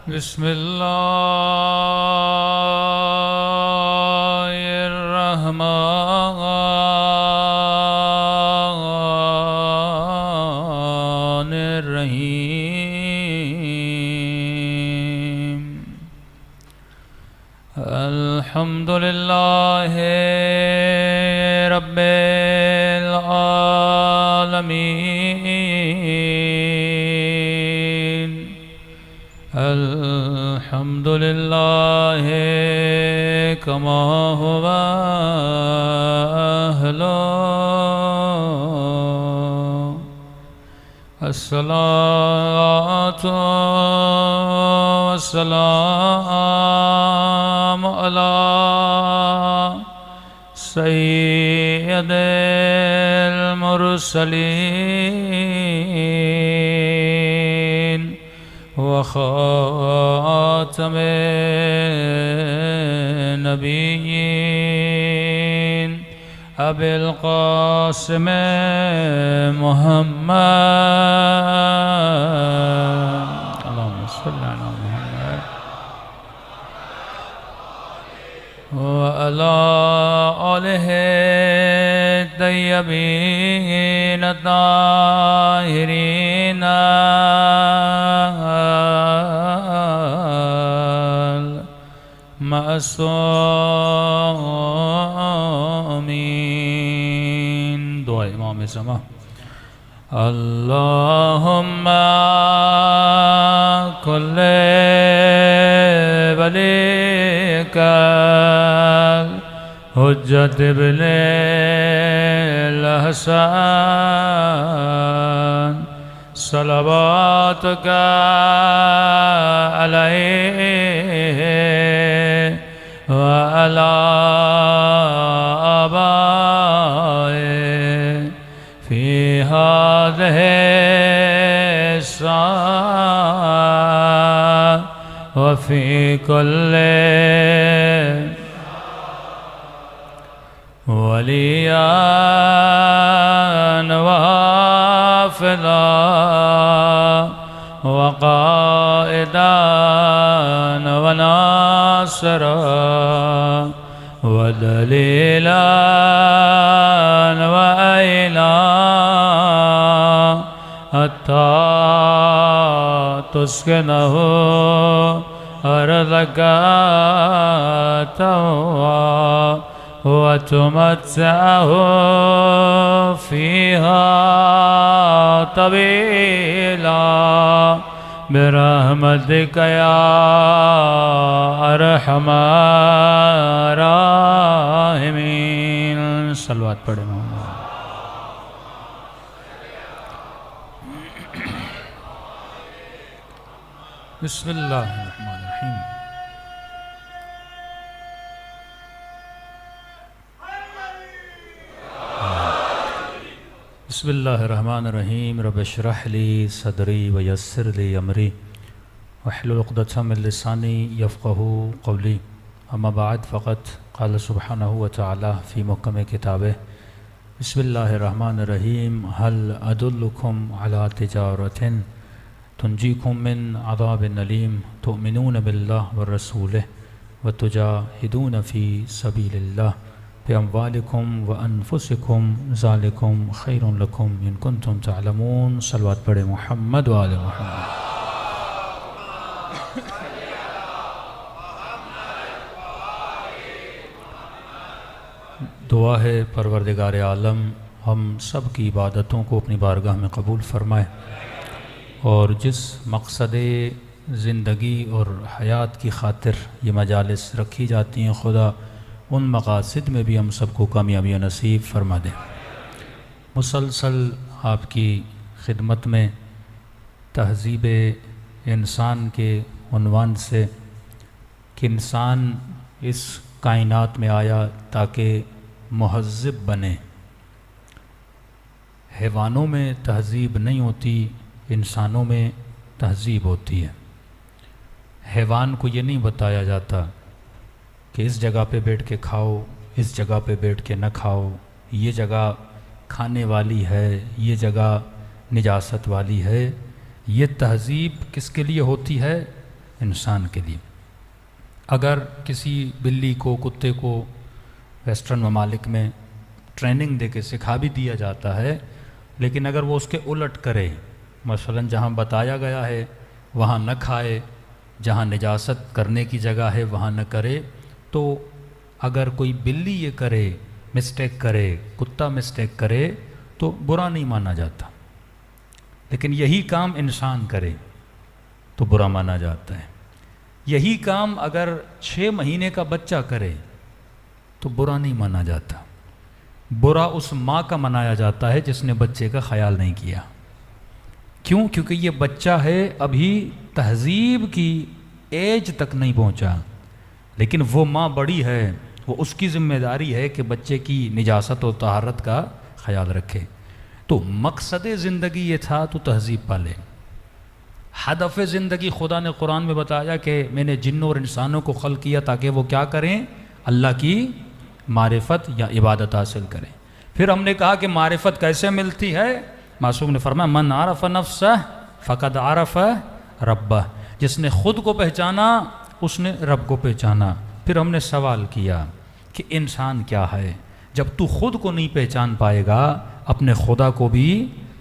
بسم الله الرحمن الرحيم الحمد لله رب العالمين الحمد لله كما هو أهله الصلاة والسلام على سيد المرسلين وخاتم النبيين أبي القاسم محمد اللهم صل على محمد وعلى آله الطيبين الطاهرين معصومين دعاء امام زمان اللهم كل وليك حجة ابن الحسن صلواتك عليه وعلى آبائه في هذه الساعة وفي كل وليا وحافظا وقائدا وناصرا ودليلا وعينا حتى تسكنه أرضك طوعا وتمتعه فيها طويلا برحمتك يا أرحم الراحمين صلوات پڑھیں محمد بسم اللہ الرحمن الرحیم بسم اللہ الرحمن الرحیم رب اشرح لی صدری ویسر لی امری واحلل عقدۃ من لسانی یفقہوا قولی اما بعد فقط قال سبحانہ وتعالی فی محکم کتابہ بسم اللہ الرحمن الرحیم هل ادلکم علی تجارۃ تنجیکم من عذاب علیم تؤمنون باللہ ورسولہ وتجاہدون فی سبیل اللہ بأموالکم وانفسکم ذالکم خیر لکم ان کنتم تعلمون صلوات پڑھیں محمد و آل محمد دعا ہے پروردگار عالم ہم سب کی عبادتوں کو اپنی بارگاہ میں قبول فرمائے اور جس مقصد زندگی اور حیات کی خاطر یہ مجالس رکھی جاتی ہیں خدا ان مقاصد میں بھی ہم سب کو کامیابی نصیب فرما دے مسلسل آپ کی خدمت میں تہذیب انسان کے عنوان سے کہ انسان اس کائنات میں آیا تاکہ مہذب بنے حیوانوں میں تہذیب نہیں ہوتی انسانوں میں تہذیب ہوتی ہے حیوان کو یہ نہیں بتایا جاتا کہ اس جگہ پہ بیٹھ کے کھاؤ اس جگہ پہ بیٹھ کے نہ کھاؤ یہ جگہ کھانے والی ہے یہ جگہ نجاست والی ہے یہ تہذیب کس کے لیے ہوتی ہے انسان کے لیے۔ اگر کسی بلی کو، کتے کو ویسٹرن ممالک میں ٹریننگ دے کے سکھا بھی دیا جاتا ہے، لیکن اگر وہ اس کے الٹ کرے، مثلا جہاں بتایا گیا ہے وہاں نہ کھائے، جہاں نجاست کرنے کی جگہ ہے وہاں نہ کرے، تو اگر کوئی بلی یہ کرے، مسٹیک کرے، کتا مسٹیک کرے تو برا نہیں مانا جاتا، لیکن یہی کام انسان کرے تو برا مانا جاتا ہے۔ یہی کام اگر 6 مہینے کا بچہ کرے تو برا نہیں مانا جاتا، برا اس ماں کا منایا جاتا ہے جس نے بچے کا خیال نہیں کیا۔ کیوں؟ کیونکہ یہ بچہ ہے ابھی تہذیب کی ایج تک نہیں پہنچا، لیکن وہ ماں بڑی ہے، وہ اس کی ذمہ داری ہے کہ بچے کی نجاست و طہارت کا خیال رکھے۔ تو مقصد زندگی یہ تھا تو تہذیب پالے۔ ہدف زندگی خدا نے قرآن میں بتایا کہ میں نے جنوں اور انسانوں کو خلق کیا تاکہ وہ کیا کریں؟ اللہ کی معرفت یا عبادت حاصل کریں۔ پھر ہم نے کہا کہ معرفت کیسے ملتی ہے؟ معصوم نے فرمایا من عرف نفسہ فقد عرف ربہ، جس نے خود کو پہچانا اس نے رب کو پہچانا۔ پھر ہم نے سوال کیا کہ انسان کیا ہے؟ جب تو خود کو نہیں پہچان پائے گا اپنے خدا کو بھی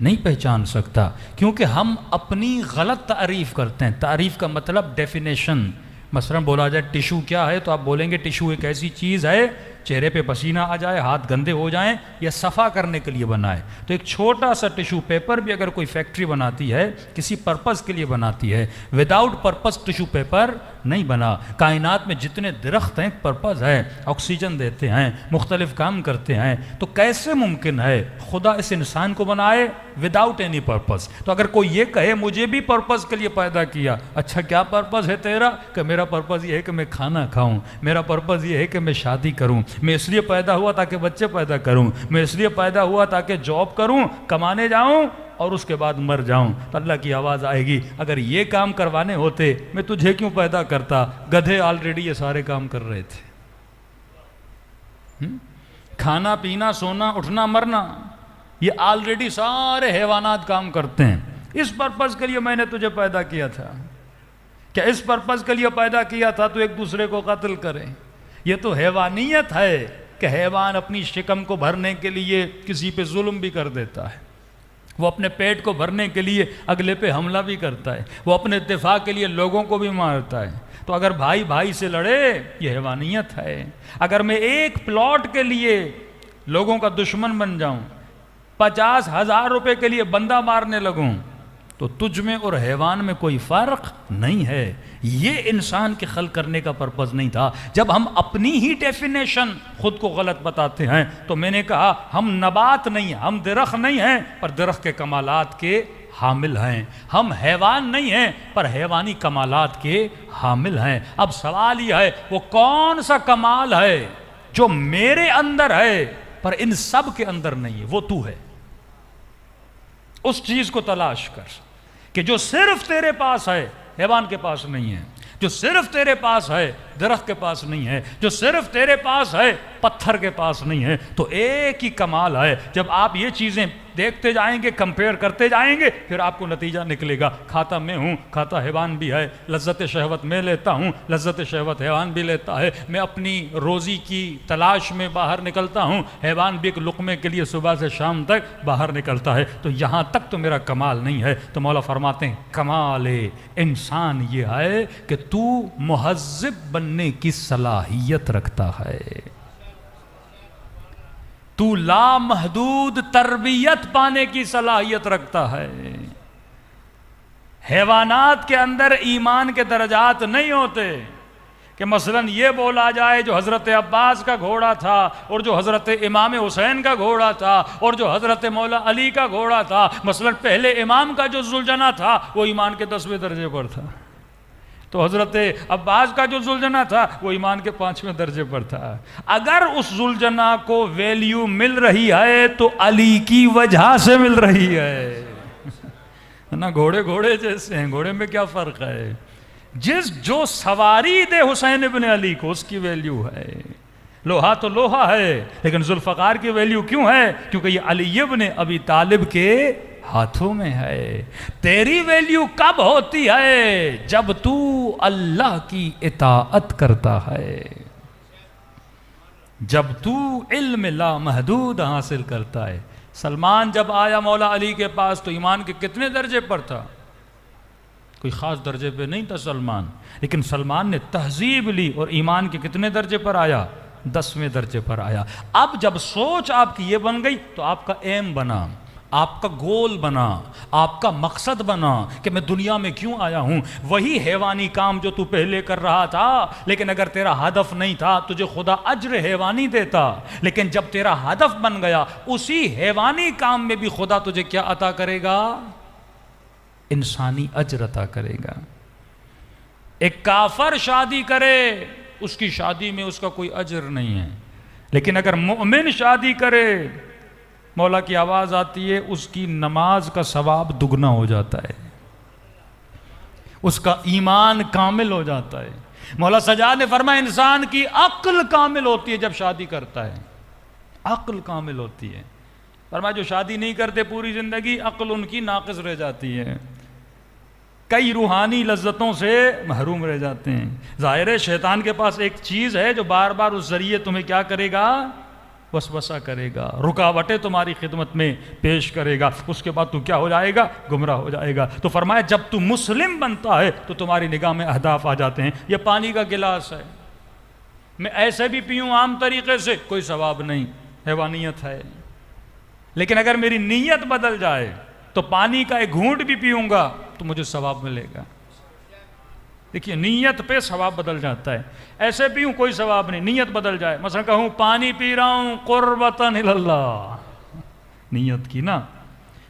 نہیں پہچان سکتا، کیونکہ ہم اپنی غلط تعریف کرتے ہیں۔ تعریف کا مطلب ڈیفینیشن۔ مثلا بولا جائے ٹیشو کیا ہے تو آپ بولیں گے ٹیشو ایک ایسی چیز ہے چہرے پہ پسینہ آ جائے، ہاتھ گندے ہو جائیں یا صفا کرنے کے لیے بنا ہے۔ تو ایک چھوٹا سا ٹیشو پیپر بھی اگر کوئی فیکٹری بناتی ہے کسی پرپس کے لیے بناتی ہے، وداؤٹ پرپس ٹیشو پیپر نہیں بنا۔ کائنات میں جتنے درخت ہیں پرپس ہے، آکسیجن دیتے ہیں، مختلف کام کرتے ہیں، تو کیسے ممکن ہے خدا اس انسان کو بنائے وداؤٹ اینی پرپس؟ تو اگر کوئی یہ کہے مجھے بھی پرپس کے لیے پیدا کیا، اچھا کیا پرپس ہے تیرا؟ کہ میرا پرپس یہ ہے کہ میں کھانا کھاؤں، میرا پرپس یہ ہے کہ میں شادی کروں، میں اس لیے پیدا ہوا تاکہ بچے پیدا کروں، میں اس لیے پیدا ہوا تاکہ جاب کروں، کمانے جاؤں اور اس کے بعد مر جاؤں۔ تو اللہ کی آواز آئے گی اگر یہ کام کروانے ہوتے میں تجھے کیوں پیدا کرتا؟ گدھے آلریڈی یہ سارے کام کر رہے تھے۔ کھانا پینا سونا اٹھنا مرنا یہ آلریڈی سارے حیوانات کام کرتے ہیں۔ اس پرپس کے لیے میں نے تجھے پیدا کیا تھا، کیا اس پرپس کے لیے پیدا کیا تھا تو ایک دوسرے کو قتل کریں؟ یہ تو حیوانیت ہے کہ حیوان اپنی شکم کو بھرنے کے لیے کسی پہ ظلم بھی کر دیتا ہے، وہ اپنے پیٹ کو بھرنے کے لیے اگلے پہ حملہ بھی کرتا ہے، وہ اپنے دفاع کے لیے لوگوں کو بھی مارتا ہے۔ تو اگر بھائی بھائی سے لڑے یہ حیوانیت ہے۔ اگر میں ایک پلاٹ کے لیے لوگوں کا دشمن بن جاؤں، 50,000 روپے کے لیے بندہ مارنے لگوں، تو تجھ میں اور حیوان میں کوئی فرق نہیں ہے۔ یہ انسان کے خلق کرنے کا پرپس نہیں تھا۔ جب ہم اپنی ہی ڈیفینیشن خود کو غلط بتاتے ہیں تو میں نے کہا ہم نبات نہیں، ہم درخت نہیں ہیں پر درخت کے کمالات کے حامل ہیں، ہم حیوان نہیں ہیں پر حیوانی کمالات کے حامل ہیں۔ اب سوال یہ ہے وہ کون سا کمال ہے جو میرے اندر ہے پر ان سب کے اندر نہیں ہے؟ وہ تو ہے۔ اس چیز کو تلاش کر کہ جو صرف تیرے پاس ہے حیوان کے پاس نہیں ہے، جو صرف تیرے پاس ہے درخت کے پاس نہیں ہے، جو صرف تیرے پاس ہے پتھر کے پاس نہیں ہے۔ تو ایک ہی کمال ہے۔ جب آپ یہ چیزیں دیکھتے جائیں گے، کمپیئر کرتے جائیں گے، پھر آپ کو نتیجہ نکلے گا کھاتا میں ہوں، کھاتا حیوان بھی ہے، لذت شہوت میں لیتا ہوں، لذت شہوت حیوان بھی لیتا ہے، میں اپنی روزی کی تلاش میں باہر نکلتا ہوں، حیوان بھی ایک لقمے کے لیے صبح سے شام تک باہر نکلتا ہے۔ تو یہاں تک تو میرا کمال نہیں ہے۔ تو مولا فرماتے ہیں کمال انسان یہ ہے کہ تو مہذب بننے کی صلاحیت رکھتا ہے، تو لامحدود تربیت پانے کی صلاحیت رکھتا ہے۔ حیوانات کے اندر ایمان کے درجات نہیں ہوتے کہ مثلا یہ بولا جائے جو حضرت عباس کا گھوڑا تھا اور جو حضرت امام حسین کا گھوڑا تھا اور جو حضرت مولا علی کا گھوڑا تھا، مثلا پہلے امام کا جو ذوالجناح تھا وہ ایمان کے 10ویں درجے پر تھا، تو حضرت عباس کا جو ذوالجناح تھا وہ ایمان کے 5ویں درجے پر تھا۔ اگر اس ذوالجناح کو ویلیو مل رہی ہے تو علی کی وجہ سے مل رہی ہے، نا گھوڑے جیسے ہیں، گھوڑے میں کیا فرق ہے؟ جو سواری دے حسین ابن علی کو اس کی ویلیو ہے۔ لوہا تو لوہا ہے لیکن ذوالفقار کی ویلیو کیوں ہے؟ کیونکہ یہ علی ابن ابی طالب کے ہاتھوں میں ہے۔ تیری ویلیو کب ہوتی ہے؟ جب تو اللہ کی اطاعت کرتا ہے، جب تو علم لا محدود حاصل کرتا ہے۔ سلمان جب آیا مولا علی کے پاس تو ایمان کے کتنے درجے پر تھا؟ کوئی خاص درجے پہ نہیں تھا سلمان، لیکن سلمان نے تہذیب لی اور ایمان کے کتنے درجے پر آیا؟ 10ویں درجے پر آیا۔ اب جب سوچ آپ کی یہ بن گئی تو آپ کا ایم بنا، آپ کا گول بنا، آپ کا مقصد بنا کہ میں دنیا میں کیوں آیا ہوں۔ وہی حیوانی کام جو تو پہلے کر رہا تھا، لیکن اگر تیرا ہدف نہیں تھا تجھے خدا اجر حیوانی دیتا، لیکن جب تیرا ہدف بن گیا اسی حیوانی کام میں بھی خدا تجھے کیا عطا کرے گا؟ انسانی اجر عطا کرے گا۔ ایک کافر شادی کرے، اس کی شادی میں اس کا کوئی اجر نہیں ہے، لیکن اگر مومن شادی کرے، مولا کی آواز آتی ہے، اس کی نماز کا ثواب دگنا ہو جاتا ہے، اس کا ایمان کامل ہو جاتا ہے۔ مولا سجاد نے فرمایا انسان کی عقل کامل ہوتی ہے جب شادی کرتا ہے، عقل کامل ہوتی ہے۔ فرمایا جو شادی نہیں کرتے پوری زندگی عقل ان کی ناقص رہ جاتی ہے، کئی روحانی لذتوں سے محروم رہ جاتے ہیں۔ ظاہر ہے شیطان کے پاس ایک چیز ہے جو بار بار اس ذریعے تمہیں کیا کرے گا؟ وسوسہ کرے گا، رکاوٹیں تمہاری خدمت میں پیش کرے گا، اس کے بعد تو کیا ہو جائے گا؟ گمراہ ہو جائے گا۔ تو فرمایا جب تو مسلم بنتا ہے تو تمہاری نگاہ میں اہداف آ جاتے ہیں۔ یہ پانی کا گلاس ہے، میں ایسے بھی پیوں عام طریقے سے کوئی ثواب نہیں، حیوانیت ہے، لیکن اگر میری نیت بدل جائے تو پانی کا ایک گھونٹ بھی پیوں گا تو مجھے ثواب ملے گا۔ دیکھیے نیت پہ ثواب بدل جاتا ہے، ایسے پیوں کوئی ثواب نہیں، نیت بدل جائے، مثلا کہوں پانی پی رہا ہوں قربتاً اللہ، نیت کی نا۔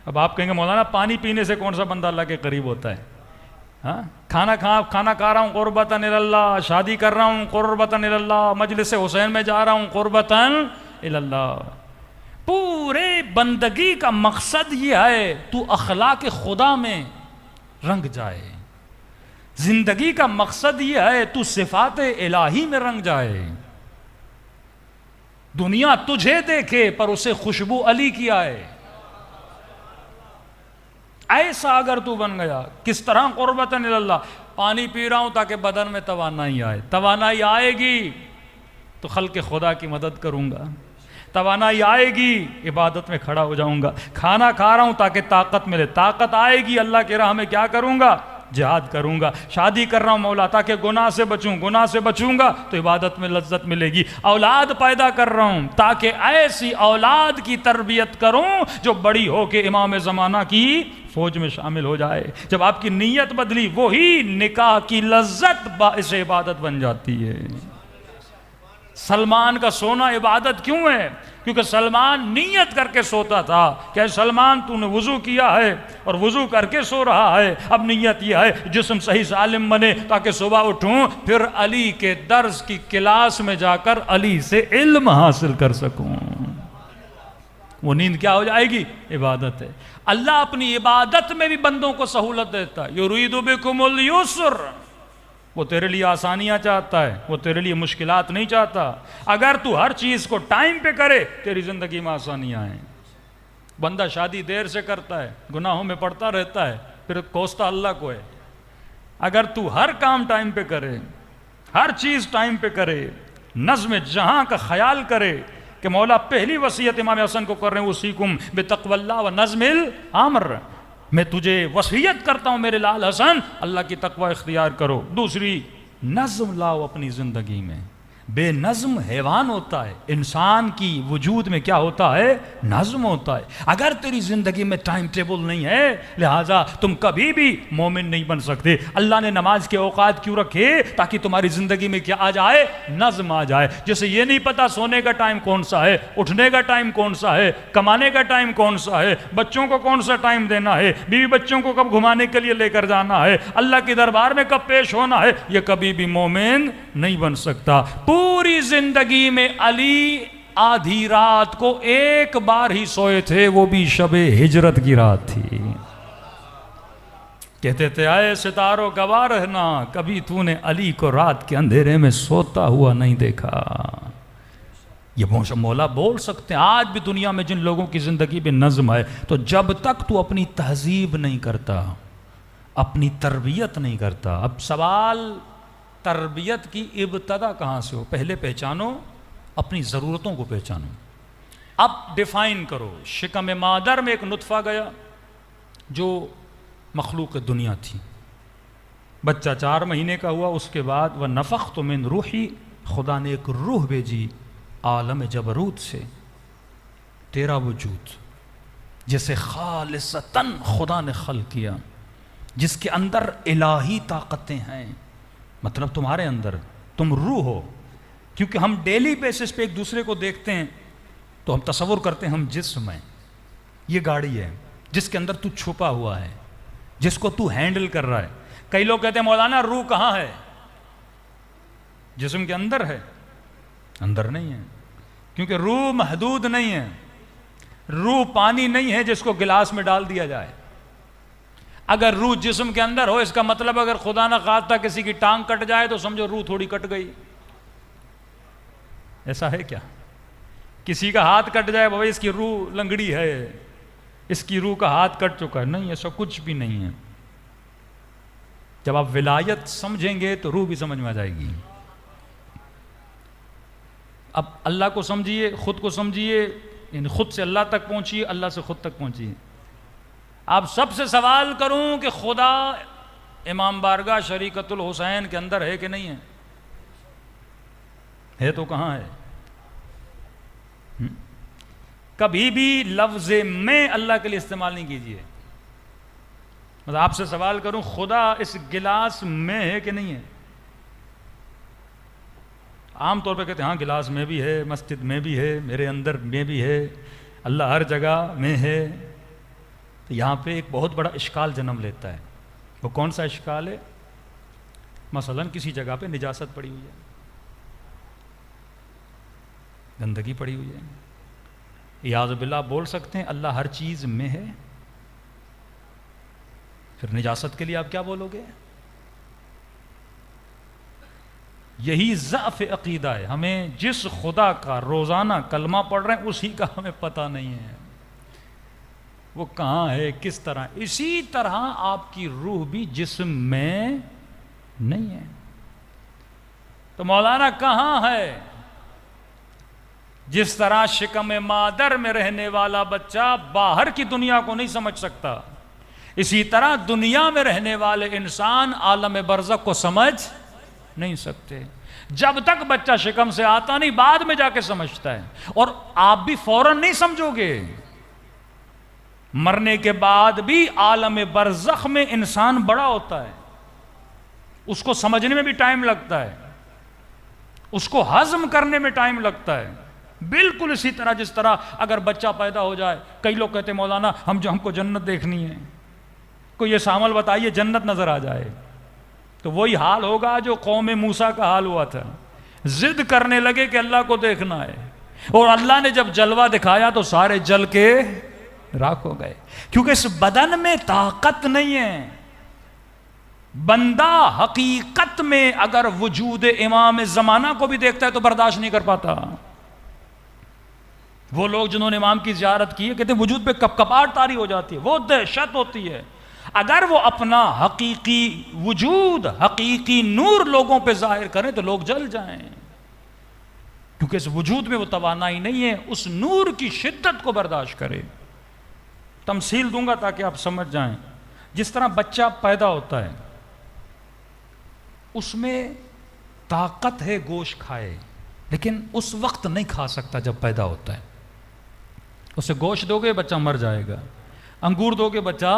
اب آپ کہیں گے مولانا پانی پینے سے کون سا بندہ اللہ کے قریب ہوتا ہے؟ ہاں، کھانا کھا رہا ہوں قربتاً اللہ، شادی کر رہا ہوں قربتاً اللہ، مجلس حسین میں جا رہا ہوں قربتاً اللہ۔ پورے بندگی کا مقصد یہ ہے تو اخلاق خدا میں رنگ جائے، زندگی کا مقصد یہ ہے تو صفات الہی میں رنگ جائے، دنیا تجھے دیکھے پر اسے خوشبو علی کی آئے۔ ایسا اگر تو بن گیا، کس طرح قربتاً اللہ، پانی پی رہا ہوں تاکہ بدن میں توانائی آئے، توانائی آئے گی تو خلق خدا کی مدد کروں گا، توانائی آئے گی عبادت میں کھڑا ہو جاؤں گا، کھانا کھا رہا ہوں تاکہ طاقت ملے، طاقت آئے گی اللہ کی راہ میں کیا کروں گا؟ جہاد کروں گا، شادی کر رہا ہوں مولا تاکہ گناہ سے بچوں، گناہ سے بچوں گا تو عبادت میں لذت ملے گی، اولاد پیدا کر رہا ہوں تاکہ ایسی اولاد کی تربیت کروں جو بڑی ہو کے امام زمانہ کی فوج میں شامل ہو جائے۔ جب آپ کی نیت بدلی وہی نکاح کی لذت باعث عبادت بن جاتی ہے۔ سلمان کا سونا عبادت کیوں ہے؟ کیونکہ سلمان نیت کر کے سوتا تھا کہ سلمان تو نے وضو کیا ہے اور وضو کر کے سو رہا ہے، اب نیت یہ ہے جسم صحیح سالم بنے تاکہ صبح اٹھوں پھر علی کے درس کی کلاس میں جا کر علی سے علم حاصل کر سکوں۔ وہ نیند کیا ہو جائے گی؟ عبادت ہے۔ اللہ اپنی عبادت میں بھی بندوں کو سہولت دیتا ہے، یرید بکم اليسر، وہ تیرے لیے آسانیاں چاہتا ہے، وہ تیرے لیے مشکلات نہیں چاہتا۔ اگر تو ہر چیز کو ٹائم پہ کرے تیری زندگی میں آسانیاں ہیں۔ بندہ شادی دیر سے کرتا ہے، گناہوں میں پڑتا رہتا ہے، پھر کوستا اللہ کو ہے۔ اگر تو ہر کام ٹائم پہ کرے، ہر چیز ٹائم پہ کرے، نظم جہاں کا خیال کرے کہ مولا پہلی وصیت امام حسن کو کر رہے ہیں اوصیکم بتقوی اللہ و نظم الامر، میں تجھے وصیت کرتا ہوں میرے لال حسن اللہ کی تقوی اختیار کرو۔ دوسری، نظم لاؤ اپنی زندگی میں۔ بے نظم حیوان ہوتا ہے، انسان کی وجود میں کیا ہوتا ہے؟ نظم ہوتا ہے۔ اگر تیری زندگی میں ٹائم ٹیبل نہیں ہے لہٰذا تم کبھی بھی مومن نہیں بن سکتے۔ اللہ نے نماز کے اوقات کیوں رکھے؟ تاکہ تمہاری زندگی میں کیا آ جائے؟ نظم آ جائے۔ جیسے یہ نہیں پتا سونے کا ٹائم کون سا ہے، اٹھنے کا ٹائم کون سا ہے، کمانے کا ٹائم کون سا ہے، بچوں کو کون سا ٹائم دینا ہے، بیوی بچوں کو کب گھمانے کے لیے لے کر جانا ہے، اللہ کے دربار میں کب پیش ہونا ہے، یہ کبھی بھی مومن نہیں بن سکتا۔ پوری زندگی میں علی آدھی رات کو ایک بار ہی سوئے تھے، وہ بھی شب ہجرت کی رات تھی۔ کہتے تھے اے ستاروں گواہ رہنا کبھی تو نے علی کو رات کے اندھیرے میں سوتا ہوا نہیں دیکھا۔ یہ مولا بول سکتے ہیں آج بھی دنیا میں جن لوگوں کی زندگی میں نظم ہے، تو جب تک تو اپنی تہذیب نہیں کرتا، اپنی تربیت نہیں کرتا. اب سوال تربیت کی ابتدا کہاں سے ہو؟ پہلے پہچانو اپنی ضرورتوں کو پہچانو. اب ڈیفائن کرو. شکم مادر میں ایک نطفہ گیا جو مخلوق دنیا تھی، بچہ 4 مہینے کا ہوا، اس کے بعد وَنَفَخْتُ مِن روحی، خدا نے ایک روح بھیجی عالم جبروت سے، تیرا وجود جسے خالصتاً خدا نے خلق کیا، جس کے اندر الہی طاقتیں ہیں، مطلب تمہارے اندر تم روح ہو. کیونکہ ہم ڈیلی بیسس پہ ایک دوسرے کو دیکھتے ہیں تو ہم تصور کرتے ہیں ہم جسم ہیں، یہ گاڑی ہے جس کے اندر تو چھپا ہوا ہے، جس کو تو ہینڈل کر رہا ہے. کئی لوگ کہتے ہیں مولانا روح کہاں ہے؟ جسم کے اندر ہے، اندر نہیں ہے، کیونکہ روح محدود نہیں ہے. روح پانی نہیں ہے جس کو گلاس میں ڈال دیا جائے. اگر روح جسم کے اندر ہو، اس کا مطلب اگر خدا نہ خواستہ کسی کی ٹانگ کٹ جائے تو سمجھو روح تھوڑی کٹ گئی. ایسا ہے کیا؟ کسی کا ہاتھ کٹ جائے بھائی اس کی روح لنگڑی ہے، اس کی روح کا ہاتھ کٹ چکا ہے. نہیں، ایسا کچھ بھی نہیں ہے. جب آپ ولایت سمجھیں گے تو روح بھی سمجھ میں آ جائے گی. اب اللہ کو سمجھیے، خود کو سمجھیے، یعنی خود سے اللہ تک پہنچیے، اللہ سے خود تک پہنچیے. آپ سب سے سوال کروں کہ خدا امام بارگاہ شریکت الحسین کے اندر ہے کہ نہیں ہے؟ ہے تو کہاں ہے؟ کبھی بھی لفظ میں اللہ کے لیے استعمال نہیں کیجیے. مطلب آپ سے سوال کروں خدا اس گلاس میں ہے کہ نہیں ہے؟ عام طور پہ کہتے ہیں ہاں گلاس میں بھی ہے، مسجد میں بھی ہے، میرے اندر میں بھی ہے، اللہ ہر جگہ میں ہے. تو یہاں پہ ایک بہت بڑا اشکال جنم لیتا ہے. وہ کون سا اشکال ہے؟ مثلا کسی جگہ پہ نجاست پڑی ہوئی ہے، گندگی پڑی ہوئی ہے، اعاذ باللہ بول سکتے ہیں اللہ ہر چیز میں ہے؟ پھر نجاست کے لیے آپ کیا بولو گے؟ یہی ضعف عقیدہ ہے. ہمیں جس خدا کا روزانہ کلمہ پڑھ رہے ہیں اسی کا ہمیں پتہ نہیں ہے وہ کہاں ہے، کس طرح. اسی طرح آپ کی روح بھی جسم میں نہیں ہے. تو مولانا کہاں ہے؟ جس طرح شکم مادر میں رہنے والا بچہ باہر کی دنیا کو نہیں سمجھ سکتا، اسی طرح دنیا میں رہنے والے انسان عالم برزخ کو سمجھ نہیں سکتے. جب تک بچہ شکم سے آتا نہیں، بعد میں جا کے سمجھتا ہے. اور آپ بھی فوراً نہیں سمجھو گے، مرنے کے بعد بھی عالم برزخ میں انسان بڑا ہوتا ہے، اس کو سمجھنے میں بھی ٹائم لگتا ہے، اس کو ہضم کرنے میں ٹائم لگتا ہے. بالکل اسی طرح جس طرح اگر بچہ پیدا ہو جائے، کئی لوگ کہتے ہیں مولانا ہم کو جنت دیکھنی ہے، کوئی یہ عمل بتائیے جنت نظر آ جائے. تو وہی حال ہوگا جو قوم موسیٰ کا حال ہوا تھا. ضد کرنے لگے کہ اللہ کو دیکھنا ہے، اور اللہ نے جب جلوہ دکھایا تو سارے جل کے راکھ ہو گئے، کیونکہ اس بدن میں طاقت نہیں ہے. بندہ حقیقت میں اگر وجود امام زمانہ کو بھی دیکھتا ہے تو برداشت نہیں کر پاتا. وہ لوگ جنہوں نے امام کی زیارت کی ہے کہتے ہیں وجود پہ کپ کپاہٹ طاری ہو جاتی ہے، وہ دہشت ہوتی ہے. اگر وہ اپنا حقیقی وجود، حقیقی نور لوگوں پہ ظاہر کریں تو لوگ جل جائیں، کیونکہ اس وجود میں وہ توانائی نہیں ہے اس نور کی شدت کو برداشت کرے. تمثیل دوں گا تاکہ آپ سمجھ جائیں. جس طرح بچہ پیدا ہوتا ہے اس میں طاقت ہے گوشت کھائے، لیکن اس وقت نہیں کھا سکتا جب پیدا ہوتا ہے. اسے گوشت دو گے بچہ مر جائے گا، انگور دو گے بچہ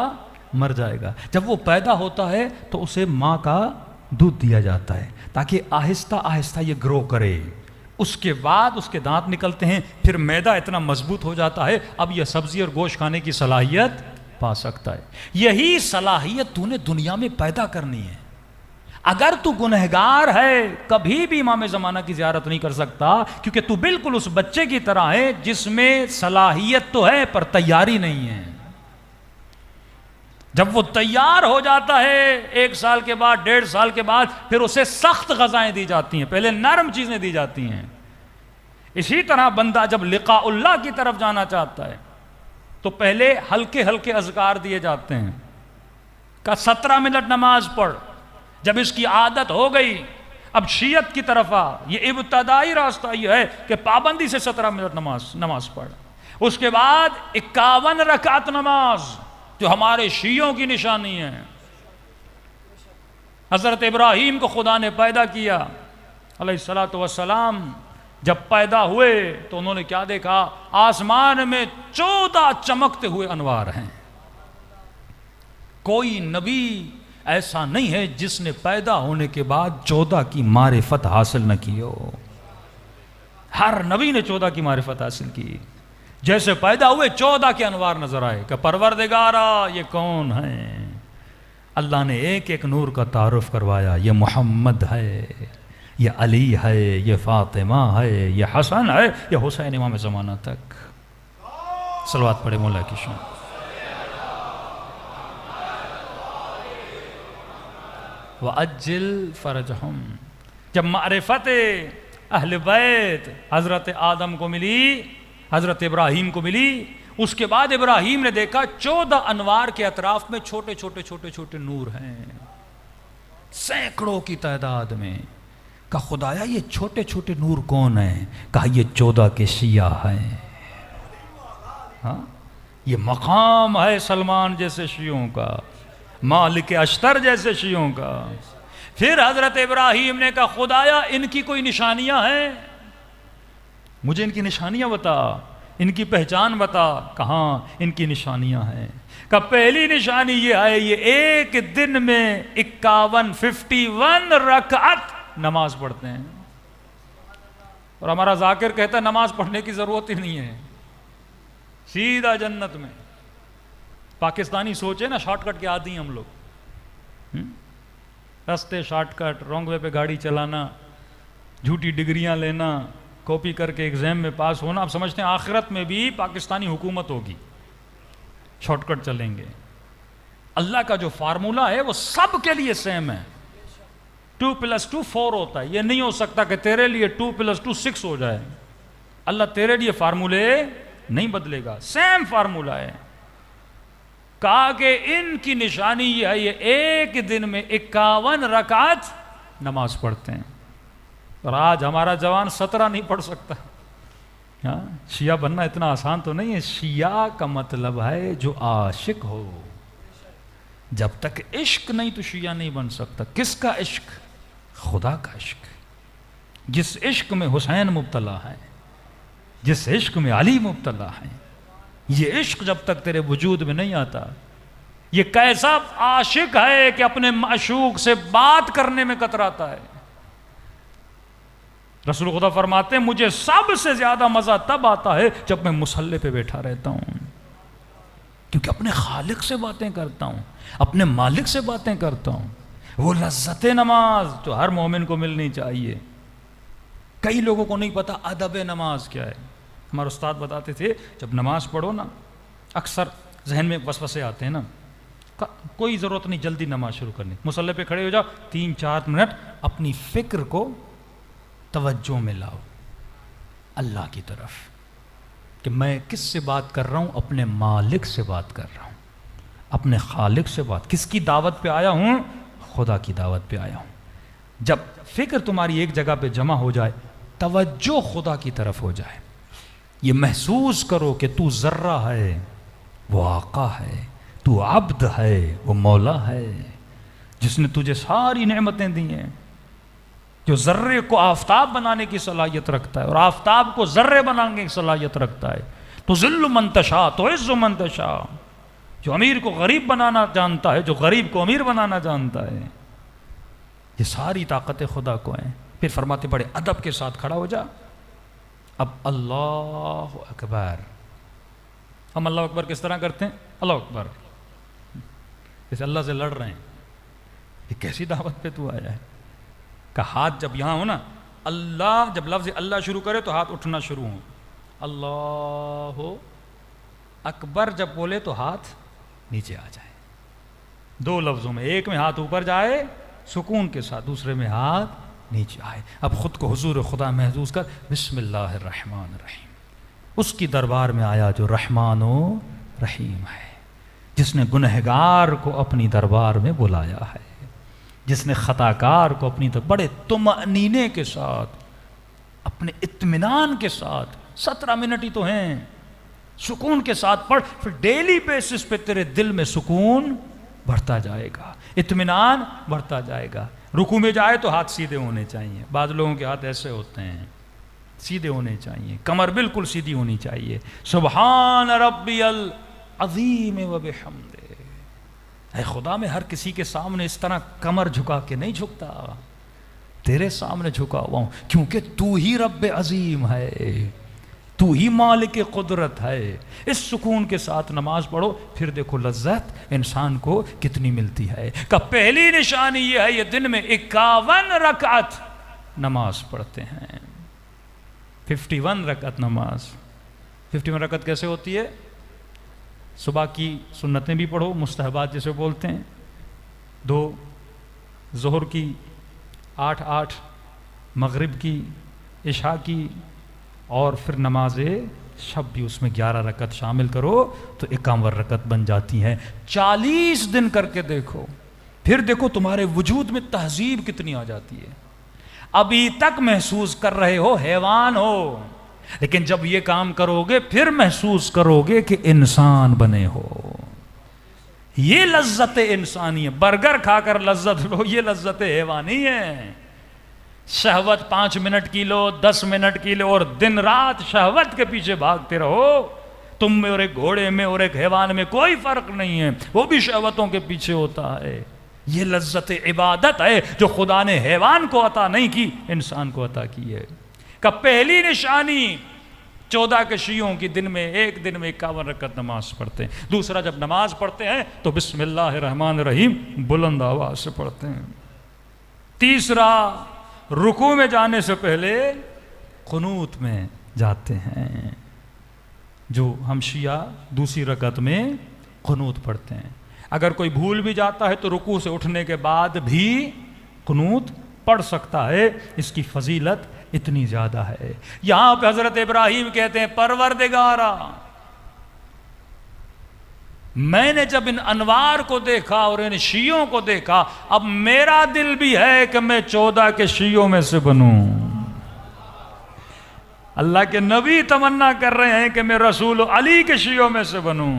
مر جائے گا. جب وہ پیدا ہوتا ہے تو اسے ماں کا دودھ دیا جاتا ہے تاکہ آہستہ آہستہ یہ گرو کرے. اس کے بعد اس کے دانت نکلتے ہیں، پھر معدہ اتنا مضبوط ہو جاتا ہے اب یہ سبزی اور گوشت کھانے کی صلاحیت پا سکتا ہے. یہی صلاحیت تو نے دنیا میں پیدا کرنی ہے. اگر تو گنہگار ہے کبھی بھی امام زمانہ کی زیارت نہیں کر سکتا، کیونکہ تو بالکل اس بچے کی طرح ہے جس میں صلاحیت تو ہے پر تیاری نہیں ہے. جب وہ تیار ہو جاتا ہے 1 سال کے بعد 1.5 سال کے بعد پھر اسے سخت غذائیں دی جاتی ہیں، پہلے نرم چیزیں دی جاتی ہیں. اسی طرح بندہ جب لقاء اللہ کی طرف جانا چاہتا ہے تو پہلے ہلکے ہلکے اذکار دیے جاتے ہیں کہ 17 منٹ نماز پڑھ. جب اس کی عادت ہو گئی اب شیعت کی طرف آ. یہ ابتدائی راستہ یہ ہے کہ پابندی سے 17 منٹ نماز پڑھ. اس کے بعد 51 رکعت نماز جو ہمارے شیعوں کی نشانی ہے. حضرت ابراہیم کو خدا نے پیدا کیا علیہ الصلوۃ والسلام. جب پیدا ہوئے تو انہوں نے کیا دیکھا؟ آسمان میں 14 چمکتے ہوئے انوار ہیں. کوئی نبی ایسا نہیں ہے جس نے پیدا ہونے کے بعد 14 کی معرفت حاصل نہ کی ہو. ہر نبی نے 14 کی معرفت حاصل کی. جیسے پیدا ہوئے 14 کے انوار نظر آئے کہ پروردگارا یہ کون ہے. اللہ نے ایک ایک نور کا تعارف کروایا. یہ محمد ہے، یہ علی ہے، یہ فاطمہ ہے، یہ حسن ہے، یہ حسین امام زمانہ تک. صلوات پڑھے مولا کی شان. وَأَجِّلْ فَرَجَهُمْ. جب معرفت اہل بیت حضرت آدم کو ملی، حضرت ابراہیم کو ملی، اس کے بعد ابراہیم نے دیکھا 14 انوار کے اطراف میں چھوٹے چھوٹے چھوٹے چھوٹے نور ہیں سینکڑوں کی تعداد میں. کہا خدایا یہ چھوٹے چھوٹے نور کون ہیں؟ کہا یہ 14 کے شیعہ ہیں. ہاں یہ مقام ہے سلمان جیسے شیعوں کا، مالک اشتر جیسے شیعوں کا. پھر حضرت ابراہیم نے کہا خدایا ان کی کوئی نشانیاں ہیں؟ مجھے ان کی نشانیاں بتا، ان کی پہچان بتا. کہاں ان کی نشانیاں ہیں؟ کہ پہلی نشانی یہ ہے یہ ایک دن میں 51 رکعت نماز پڑھتے ہیں. اور ہمارا ذاکر کہتا ہے نماز پڑھنے کی ضرورت ہی نہیں ہے، سیدھا جنت میں. پاکستانی سوچے نا شارٹ کٹ کے عادی ہیں ہم لوگ. رستے شارٹ کٹ، رانگ وے پہ گاڑی چلانا، جھوٹی ڈگریاں لینا، کاپی کر کے ایگزام میں پاس ہونا. آپ سمجھتے ہیں آخرت میں بھی پاکستانی حکومت ہوگی، شارٹ کٹ چلیں گے. اللہ کا جو فارمولا ہے وہ سب کے لیے سیم ہے. 2+2 4 ہوتا ہے. یہ نہیں ہو سکتا کہ تیرے لیے 2+2 6 ہو جائے. اللہ تیرے لیے فارمولے نہیں بدلے گا، سیم فارمولا ہے. کہا کہ ان کی نشانی یہ ہے یہ ایک دن میں 51 رکعت نماز پڑھتے ہیں. اور آج ہمارا جوان 17 نہیں پڑھ سکتا. ہاں شیعہ بننا اتنا آسان تو نہیں ہے. شیعہ کا مطلب ہے جو عاشق ہو. جب تک عشق نہیں تو شیعہ نہیں بن سکتا. کس کا عشق؟ خدا کا عشق. جس عشق میں حسین مبتلا ہے، جس عشق میں علی مبتلا ہے، یہ عشق جب تک تیرے وجود میں نہیں آتا، یہ کیسا عاشق ہے کہ اپنے معشوق سے بات کرنے میں کتراتا ہے. رسول خدا فرماتے ہیں مجھے سب سے زیادہ مزہ تب آتا ہے جب میں مصلی پہ بیٹھا رہتا ہوں، کیونکہ اپنے خالق سے باتیں کرتا ہوں، اپنے مالک سے باتیں کرتا ہوں. وہ لذت نماز جو ہر مومن کو ملنی چاہیے. کئی لوگوں کو نہیں پتا ادب نماز کیا ہے. ہمارے استاد بتاتے تھے جب نماز پڑھو نا اکثر ذہن میں وسوسے آتے ہیں نا، کوئی ضرورت نہیں جلدی نماز شروع کرنی. مصلی پہ کھڑے ہو جاؤ 3-4 منٹ اپنی فکر کو توجہ میں لاؤ اللہ کی طرف کہ میں کس سے بات کر رہا ہوں؟ اپنے مالک سے بات کر رہا ہوں، اپنے خالق سے بات. کس کی دعوت پہ آیا ہوں؟ خدا کی دعوت پہ آیا ہوں. جب فکر تمہاری ایک جگہ پہ جمع ہو جائے، توجہ خدا کی طرف ہو جائے، یہ محسوس کرو کہ تو ذرہ ہے وہ آقا ہے، تو عبد ہے وہ مولا ہے، جس نے تجھے ساری نعمتیں دی ہیں، جو ذرے کو آفتاب بنانے کی صلاحیت رکھتا ہے اور آفتاب کو ذرے بنانے کی صلاحیت رکھتا ہے. تو ذل من تشاء تو عز من تشاء، جو امیر کو غریب بنانا جانتا ہے، جو غریب کو امیر بنانا جانتا ہے. یہ ساری طاقتیں خدا کو ہیں. پھر فرماتے بڑے ادب کے ساتھ کھڑا ہو جا. اب اللہ اکبر. ہم اللہ اکبر کس طرح کرتے ہیں؟ اللہ اکبر جیسے اللہ سے لڑ رہے ہیں. یہ کیسی دعوت پہ تو آیا ہے کہ ہاتھ جب یہاں ہو نا، اللہ جب لفظ اللہ شروع کرے تو ہاتھ اٹھنا شروع ہو. اللہ اکبر جب بولے تو ہاتھ نیچے آ جائے. 2 لفظوں میں، ایک میں ہاتھ اوپر جائے سکون کے ساتھ، دوسرے میں ہاتھ نیچے آئے. اب خود کو حضور خدا محسوس کر, بسم اللہ الرحمن الرحیم. اس کی دربار میں آیا جو رحمان و رحیم ہے, جس نے گنہگار کو اپنی دربار میں بلایا ہے, جس نے خطا کار کو اپنی بڑے طمأنینے کے ساتھ, اپنے اطمینان کے ساتھ, 17 منٹ ہی تو ہیں, سکون کے ساتھ پڑھ, پھر ڈیلی بیسس پہ تیرے دل میں سکون بڑھتا جائے گا, اطمینان بڑھتا جائے گا. رکوع میں جائے تو ہاتھ سیدھے ہونے چاہیے, بعض لوگوں کے ہاتھ ایسے ہوتے ہیں, سیدھے ہونے چاہیے, کمر بالکل سیدھی ہونی چاہیے. سبحان ربی العظیم و بحمدہ. اے خدا, میں ہر کسی کے سامنے اس طرح کمر جھکا کے نہیں جھکتا, تیرے سامنے جھکا ہوا ہوں, کیونکہ تو ہی رب عظیم ہے, تو ہی مالک قدرت ہے. اس سکون کے ساتھ نماز پڑھو, پھر دیکھو لذت انسان کو کتنی ملتی ہے. کہ پہلی نشانی یہ ہے, یہ دن میں 51 رکعت نماز پڑھتے ہیں. 51 رکعت نماز. 51 رکعت کیسے ہوتی ہے؟ صبح کی سنتیں بھی پڑھو, مستحبات جسے بولتے ہیں, 2 ظہر کی, 8 مغرب کی, عشاء کی, اور پھر نماز شب بھی اس میں 11 رکعت شامل کرو تو 51 رکعت بن جاتی ہیں. 40 دن کر کے دیکھو, پھر دیکھو تمہارے وجود میں تہذیب کتنی آ جاتی ہے. ابھی تک محسوس کر رہے ہو حیوان ہو, لیکن جب یہ کام کرو گے پھر محسوس کرو گے کہ انسان بنے ہو. یہ لذت انسانی ہے. برگر کھا کر لذت لو, یہ لذت حیوانی ہے. شہوت 5 منٹ کی لو, 10 منٹ کی لو, اور دن رات شہوت کے پیچھے بھاگتے رہو. تم میں اور ایک گھوڑے میں اور ایک حیوان میں کوئی فرق نہیں ہے, وہ بھی شہوتوں کے پیچھے ہوتا ہے. یہ لذت عبادت ہے جو خدا نے حیوان کو عطا نہیں کی, انسان کو عطا کی ہے. کہ پہلی نشانی 14 کے شیعوں کی دن میں ایک دن میں 51 رکعت نماز پڑھتے ہیں. دوسرا, جب نماز پڑھتے ہیں تو بسم اللہ الرحمن الرحیم بلند آواز سے پڑھتے ہیں. تیسرا, رکوع میں جانے سے پہلے قنوت میں جاتے ہیں, جو ہم شیعہ دوسری رکعت میں قنوت پڑھتے ہیں. اگر کوئی بھول بھی جاتا ہے تو رکوع سے اٹھنے کے بعد بھی قنوت پڑھ سکتا ہے. اس کی فضیلت اتنی زیادہ ہے. یہاں پہ حضرت ابراہیم کہتے ہیں, پروردگارا, میں نے جب ان انوار کو دیکھا اور ان شیعوں کو دیکھا, اب میرا دل بھی ہے کہ میں 14 کے شیعوں میں سے بنوں. اللہ کے نبی تمنا کر رہے ہیں کہ میں رسول علی کے شیعوں میں سے بنوں,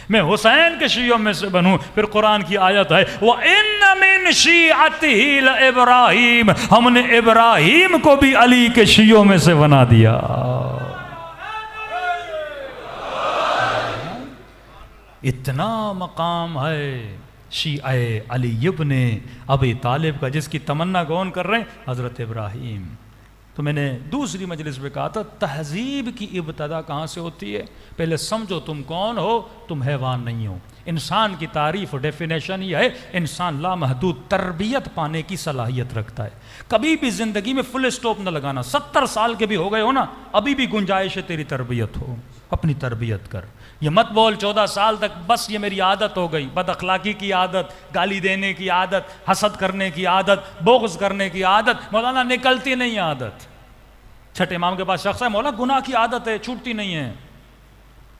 میں حسین کے شیعوں میں سے بنوں. پھر قرآن کی آیت ہے, وَإِنَّ مِن شِيعَتِهِ لَإِبْرَاهِيمَ, ہم نے ابراہیم کو بھی علی کے شیعوں میں سے بنا دیا. اتنا مقام ہے شیعہ علی ابن ابی طالب کا, جس کی تمنا کون کر رہے ہیں؟ حضرت ابراہیم. تو میں نے دوسری مجلس میں کہا تھا, تہذیب کی ابتدا کہاں سے ہوتی ہے؟ پہلے سمجھو تم کون ہو, تم حیوان نہیں ہو. انسان کی تعریف اور ڈیفینیشن یہ ہے, انسان لامحدود تربیت پانے کی صلاحیت رکھتا ہے. کبھی بھی زندگی میں فل اسٹاپ نہ لگانا. 70 سال کے بھی ہو گئے ہو نا, ابھی بھی گنجائش ہے تیری تربیت ہو, اپنی تربیت کر. یہ مت بول 14 سال تک بس یہ میری عادت ہو گئی, بد اخلاقی کی عادت, گالی دینے کی عادت, حسد کرنے کی عادت, بغض کرنے کی عادت. مولانا نکلتی نہیں عادت. چھٹے امام کے پاس شخص ہے, مولانا گناہ کی عادت ہے, چھوٹتی نہیں ہے.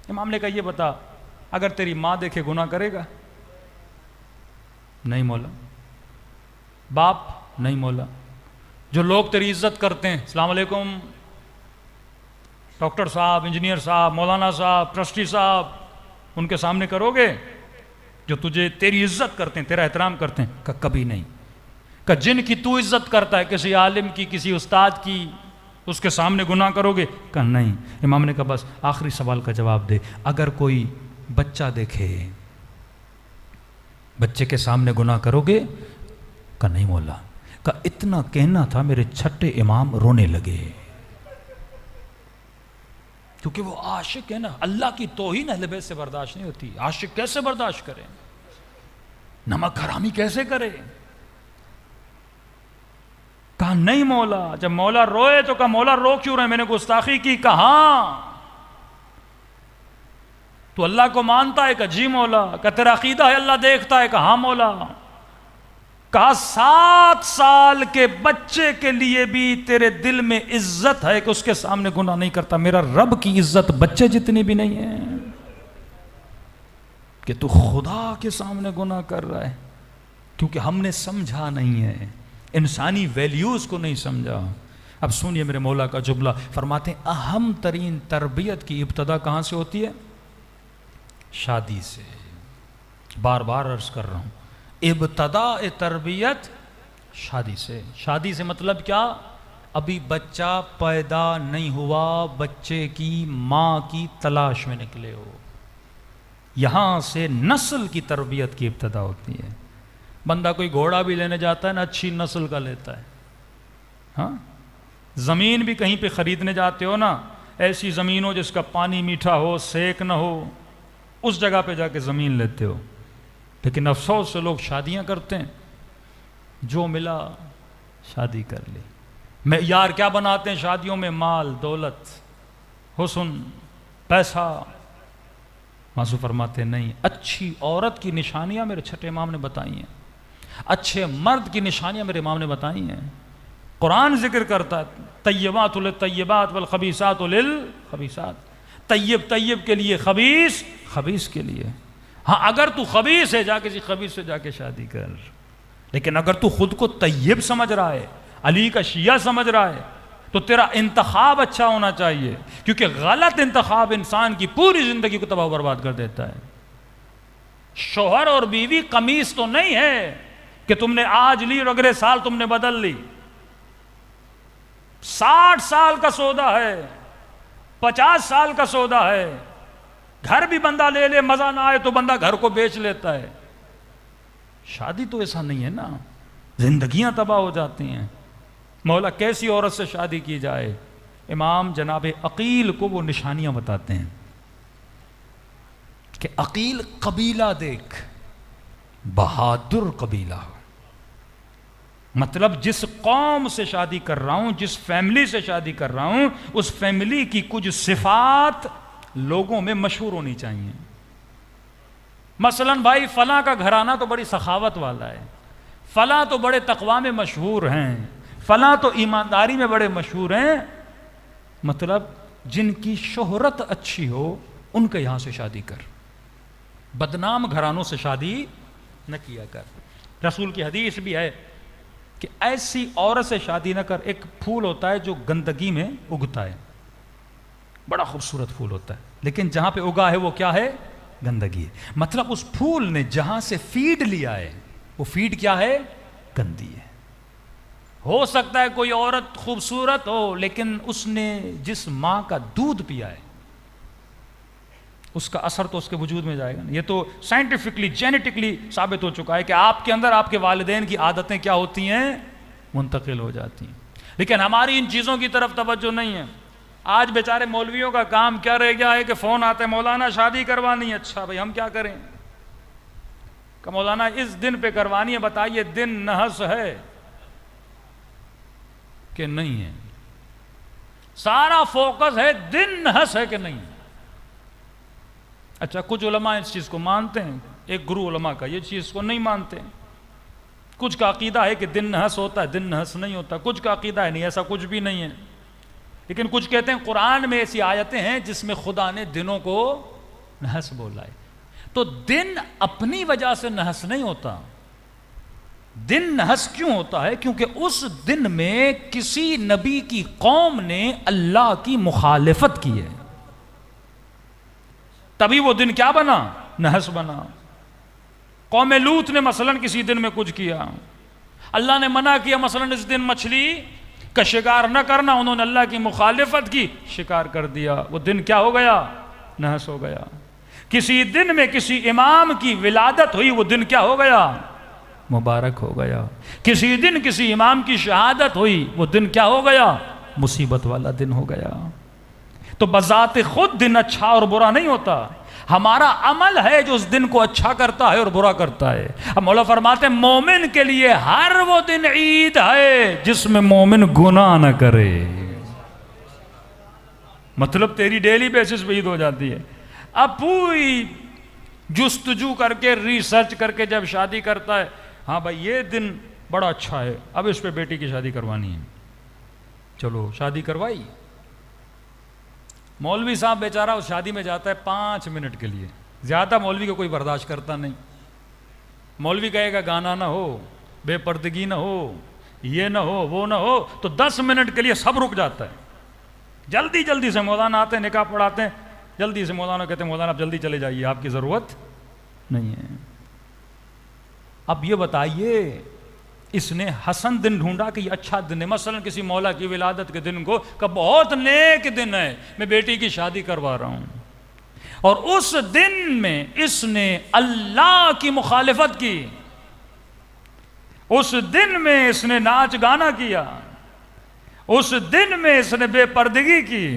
امام نے کہا, یہ بتا, اگر تیری ماں دیکھے گناہ کرے گا؟ نہیں مولا. باپ؟ نہیں مولا. جو لوگ تیری عزت کرتے ہیں, السلام علیکم ڈاکٹر صاحب, انجینئر صاحب, مولانا صاحب, ٹرسٹی صاحب, ان کے سامنے کرو گے؟ جو تجھے تیری عزت کرتے ہیں, تیرا احترام کرتے ہیں؟ کہ کبھی نہیں. کہ جن کی تو عزت کرتا ہے, کسی عالم کی, کسی استاد کی, اس کے سامنے گناہ کرو گے؟ کہ نہیں. امام نے کہا بس آخری سوال کا جواب دے, اگر کوئی بچہ دیکھے, بچے کے سامنے گناہ کرو گے؟ کہ نہیں مولا. کہ اتنا کہنا تھا, میرے چھٹے امام رونے لگے, کیونکہ وہ عاشق ہے نا. اللہ کی توہین اہل بیت سے برداشت نہیں ہوتی. عاشق کیسے برداشت کرے, نمک حرامی کیسے کرے؟ کہا نہیں مولا. جب مولا روئے تو کہا مولا رو کیوں رہے, میں نے گستاخی کی؟ کہاں تو اللہ کو مانتا ہے؟ کہ جی مولا. کہ تیرا عقیدہ ہے اللہ دیکھتا ہے؟ کہ ہاں مولا. کہا 7 سال کے بچے کے لیے بھی تیرے دل میں عزت ہے کہ اس کے سامنے گناہ نہیں کرتا. میرا رب کی عزت بچے جتنی بھی نہیں ہے کہ تو خدا کے سامنے گناہ کر رہا ہے. کیونکہ ہم نے سمجھا نہیں ہے, انسانی ویلیوز کو نہیں سمجھا. اب سنیے میرے مولا کا جملہ, فرماتے ہیں اہم ترین تربیت کی ابتدا کہاں سے ہوتی ہے؟ شادی سے. بار بار عرض کر رہا ہوں, ابتدا تربیت شادی سے. شادی سے مطلب کیا؟ ابھی بچہ پیدا نہیں ہوا, بچے کی ماں کی تلاش میں نکلے ہو, یہاں سے نسل کی تربیت کی ابتدا ہوتی ہے. بندہ کوئی گھوڑا بھی لینے جاتا ہے نا, اچھی نسل کا لیتا ہے. ہاں, زمین بھی کہیں پہ خریدنے جاتے ہو نا, ایسی زمین ہو جس کا پانی میٹھا ہو, سیک نہ ہو, اس جگہ پہ جا کے زمین لیتے ہو. لیکن افسوس سے لوگ شادیاں کرتے ہیں, جو ملا شادی کر لی. معیار کیا بناتے ہیں شادیوں میں؟ مال, دولت, حسن, پیسہ. معصوم فرماتے ہیں نہیں, اچھی عورت کی نشانیاں میرے چھٹے امام نے بتائی ہیں, اچھے مرد کی نشانیاں میرے امام نے بتائی ہیں. قرآن ذکر کرتا ہے طیبات للطیبات والخبیثات للخبیثات. طیب طیب کے لیے, خبیث خبیث کے لیے. ہاں اگر تو خبیث ہے جا کسی خبیث سے جا کے شادی کر, لیکن اگر تو خود کو طیب سمجھ رہا ہے, علی کا شیعہ سمجھ رہا ہے, تو تیرا انتخاب اچھا ہونا چاہیے. کیونکہ غلط انتخاب انسان کی پوری زندگی کو تباہ و برباد کر دیتا ہے. شوہر اور بیوی قمیص تو نہیں ہے کہ تم نے آج لی اور اگلے سال تم نے بدل لی. 60 سال کا سودا ہے, 50 سال کا سودا ہے. گھر بھی بندہ لے لے, مزہ نہ آئے تو بندہ گھر کو بیچ لیتا ہے. شادی تو ایسا نہیں ہے نا, زندگیاں تباہ ہو جاتی ہیں. مولا کیسی عورت سے شادی کی جائے؟ امام جناب عقیل کو وہ نشانیاں بتاتے ہیں کہ عقیل قبیلہ دیکھ, بہادر قبیلہ. مطلب جس قوم سے شادی کر رہا ہوں, جس فیملی سے شادی کر رہا ہوں, اس فیملی کی کچھ صفات لوگوں میں مشہور ہونی چاہیے. مثلا بھائی فلاں کا گھرانہ تو بڑی سخاوت والا ہے, فلاں تو بڑے تقوی میں مشہور ہیں, فلاں تو ایمانداری میں بڑے مشہور ہیں. مطلب جن کی شہرت اچھی ہو ان کے یہاں سے شادی کر, بدنام گھرانوں سے شادی نہ کیا کر. رسول کی حدیث بھی ہے کہ ایسی عورت سے شادی نہ کر. ایک پھول ہوتا ہے جو گندگی میں اگتا ہے, بڑا خوبصورت پھول ہوتا ہے, لیکن جہاں پہ اگا ہے وہ کیا ہے؟ گندگی ہے. مطلب اس پھول نے جہاں سے فیڈ لیا ہے وہ فیڈ کیا ہے؟ گندی ہے. ہو سکتا ہے کوئی عورت خوبصورت ہو, لیکن اس نے جس ماں کا دودھ پیا ہے اس کا اثر تو اس کے وجود میں جائے گا. یہ تو سائنٹیفکلی, جینیٹکلی ثابت ہو چکا ہے کہ آپ کے اندر آپ کے والدین کی عادتیں کیا ہوتی ہیں؟ منتقل ہو جاتی ہیں. لیکن ہماری ان چیزوں کی طرف توجہ نہیں ہے. آج بیچارے مولویوں کا کام کیا رہ گیا ہے کہ فون آتے ہیں, مولانا شادی کروانی ہے. اچھا بھائی ہم کیا کریں؟ کہ مولانا اس دن پہ کروانی ہے, بتائیے دن نحس ہے کہ نہیں ہے؟ سارا فوکس ہے دن نحس ہے کہ نہیں. اچھا کچھ علماء اس چیز کو مانتے ہیں, ایک گروہ علماء کا یہ چیز کو نہیں مانتے. کچھ کا عقیدہ ہے کہ دن نحس ہوتا ہے, دن نحس نہیں ہوتا. کچھ کا عقیدہ ہے نہیں, ایسا کچھ بھی نہیں ہے. لیکن کچھ کہتے ہیں قرآن میں ایسی آیتیں ہیں جس میں خدا نے دنوں کو نحس بولا ہے. تو دن اپنی وجہ سے نحس نہیں ہوتا. دن نحس کیوں ہوتا ہے؟ کیونکہ اس دن میں کسی نبی کی قوم نے اللہ کی مخالفت کی ہے, تبھی وہ دن کیا بنا؟ نحس بنا. قوم لوط نے مثلا کسی دن میں کچھ کیا, اللہ نے منع کیا مثلا اس دن مچھلی کا شکار نہ کرنا, انہوں نے اللہ کی مخالفت کی, شکار کر دیا, وہ دن کیا ہو گیا؟ نحس ہو گیا. کسی دن میں کسی امام کی ولادت ہوئی, وہ دن کیا ہو گیا؟ مبارک ہو گیا. کسی دن کسی امام کی شہادت ہوئی, وہ دن کیا ہو گیا؟ مصیبت والا دن ہو گیا. تو بذات خود دن اچھا اور برا نہیں ہوتا, ہمارا عمل ہے جو اس دن کو اچھا کرتا ہے اور برا کرتا ہے. اب مولا فرماتے ہیں مومن کے لیے ہر وہ دن عید ہے جس میں مومن گناہ نہ کرے. مطلب تیری ڈیلی بیسس پہ عید ہو جاتی ہے. اب پوری جستجو کر کے ریسرچ کر کے جب شادی کرتا ہے, ہاں بھائی یہ دن بڑا اچھا ہے، اب اس پہ بیٹی کی شادی کروانی ہے، چلو شادی کروائی. مولوی صاحب بیچارہ اس شادی میں جاتا ہے 5 منٹ کے لیے، زیادہ مولوی کو کوئی برداشت کرتا نہیں. مولوی کہے گا گانا نہ ہو، بے پردگی نہ ہو، یہ نہ ہو، وہ نہ ہو، تو 10 منٹ کے لیے سب رک جاتا ہے. جلدی جلدی سے مولانا آتے ہیں، نکاح پڑھاتے ہیں، جلدی سے مولانا کہتے ہیں مولانا آپ جلدی چلے جائیے، آپ کی ضرورت نہیں ہے. اب یہ بتائیے اس نے حسن دن ڈھونڈا کہ یہ اچھا دن ہے، مثلا کسی مولا کی ولادت کے دن کو کہ بہت نیک دن ہے، میں بیٹی کی شادی کروا رہا ہوں، اور اس دن میں اس نے اللہ کی مخالفت کی، اس دن میں اس نے ناچ گانا کیا، اس دن میں اس نے بے پردگی کی،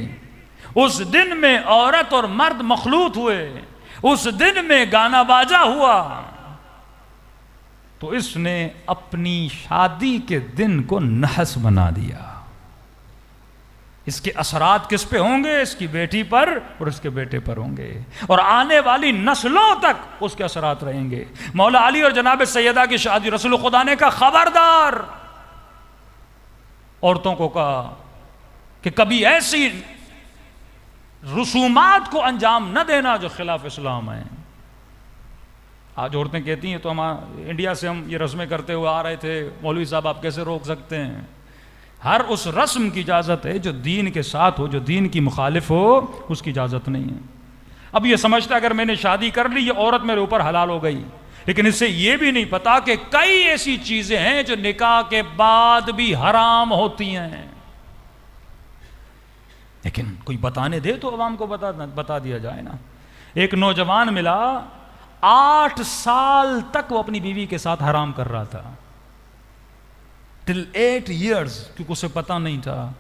اس دن میں عورت اور مرد مخلوط ہوئے، اس دن میں گانا باجا ہوا، تو اس نے اپنی شادی کے دن کو نحس بنا دیا. اس کے اثرات کس پہ ہوں گے؟ اس کی بیٹی پر اور اس کے بیٹے پر ہوں گے، اور آنے والی نسلوں تک اس کے اثرات رہیں گے. مولا علی اور جناب سیدہ کی شادی، رسول خدا نے کہا خبردار عورتوں کو کہا کہ کبھی ایسی رسومات کو انجام نہ دینا جو خلاف اسلام ہیں. آج عورتیں کہتی ہیں تو ہم انڈیا سے ہم یہ رسمیں کرتے ہوئے آ رہے تھے، مولوی صاحب آپ کیسے روک سکتے ہیں؟ ہر اس رسم کی اجازت ہے جو دین کے ساتھ ہو، جو دین کی مخالف ہو اس کی اجازت نہیں ہے. اب یہ سمجھتا اگر میں نے شادی کر لی یہ عورت میرے اوپر حلال ہو گئی، لیکن اس سے یہ بھی نہیں پتا کہ کئی ایسی چیزیں ہیں جو نکاح کے بعد بھی حرام ہوتی ہیں. لیکن کوئی بتانے دے تو عوام کو بتا دیا جائے نا. ایک نوجوان ملا 8 سال تک وہ اپنی بیوی کے ساتھ حرام کر رہا تھا، ٹل 8 years، کیونکہ اسے پتہ نہیں تھا.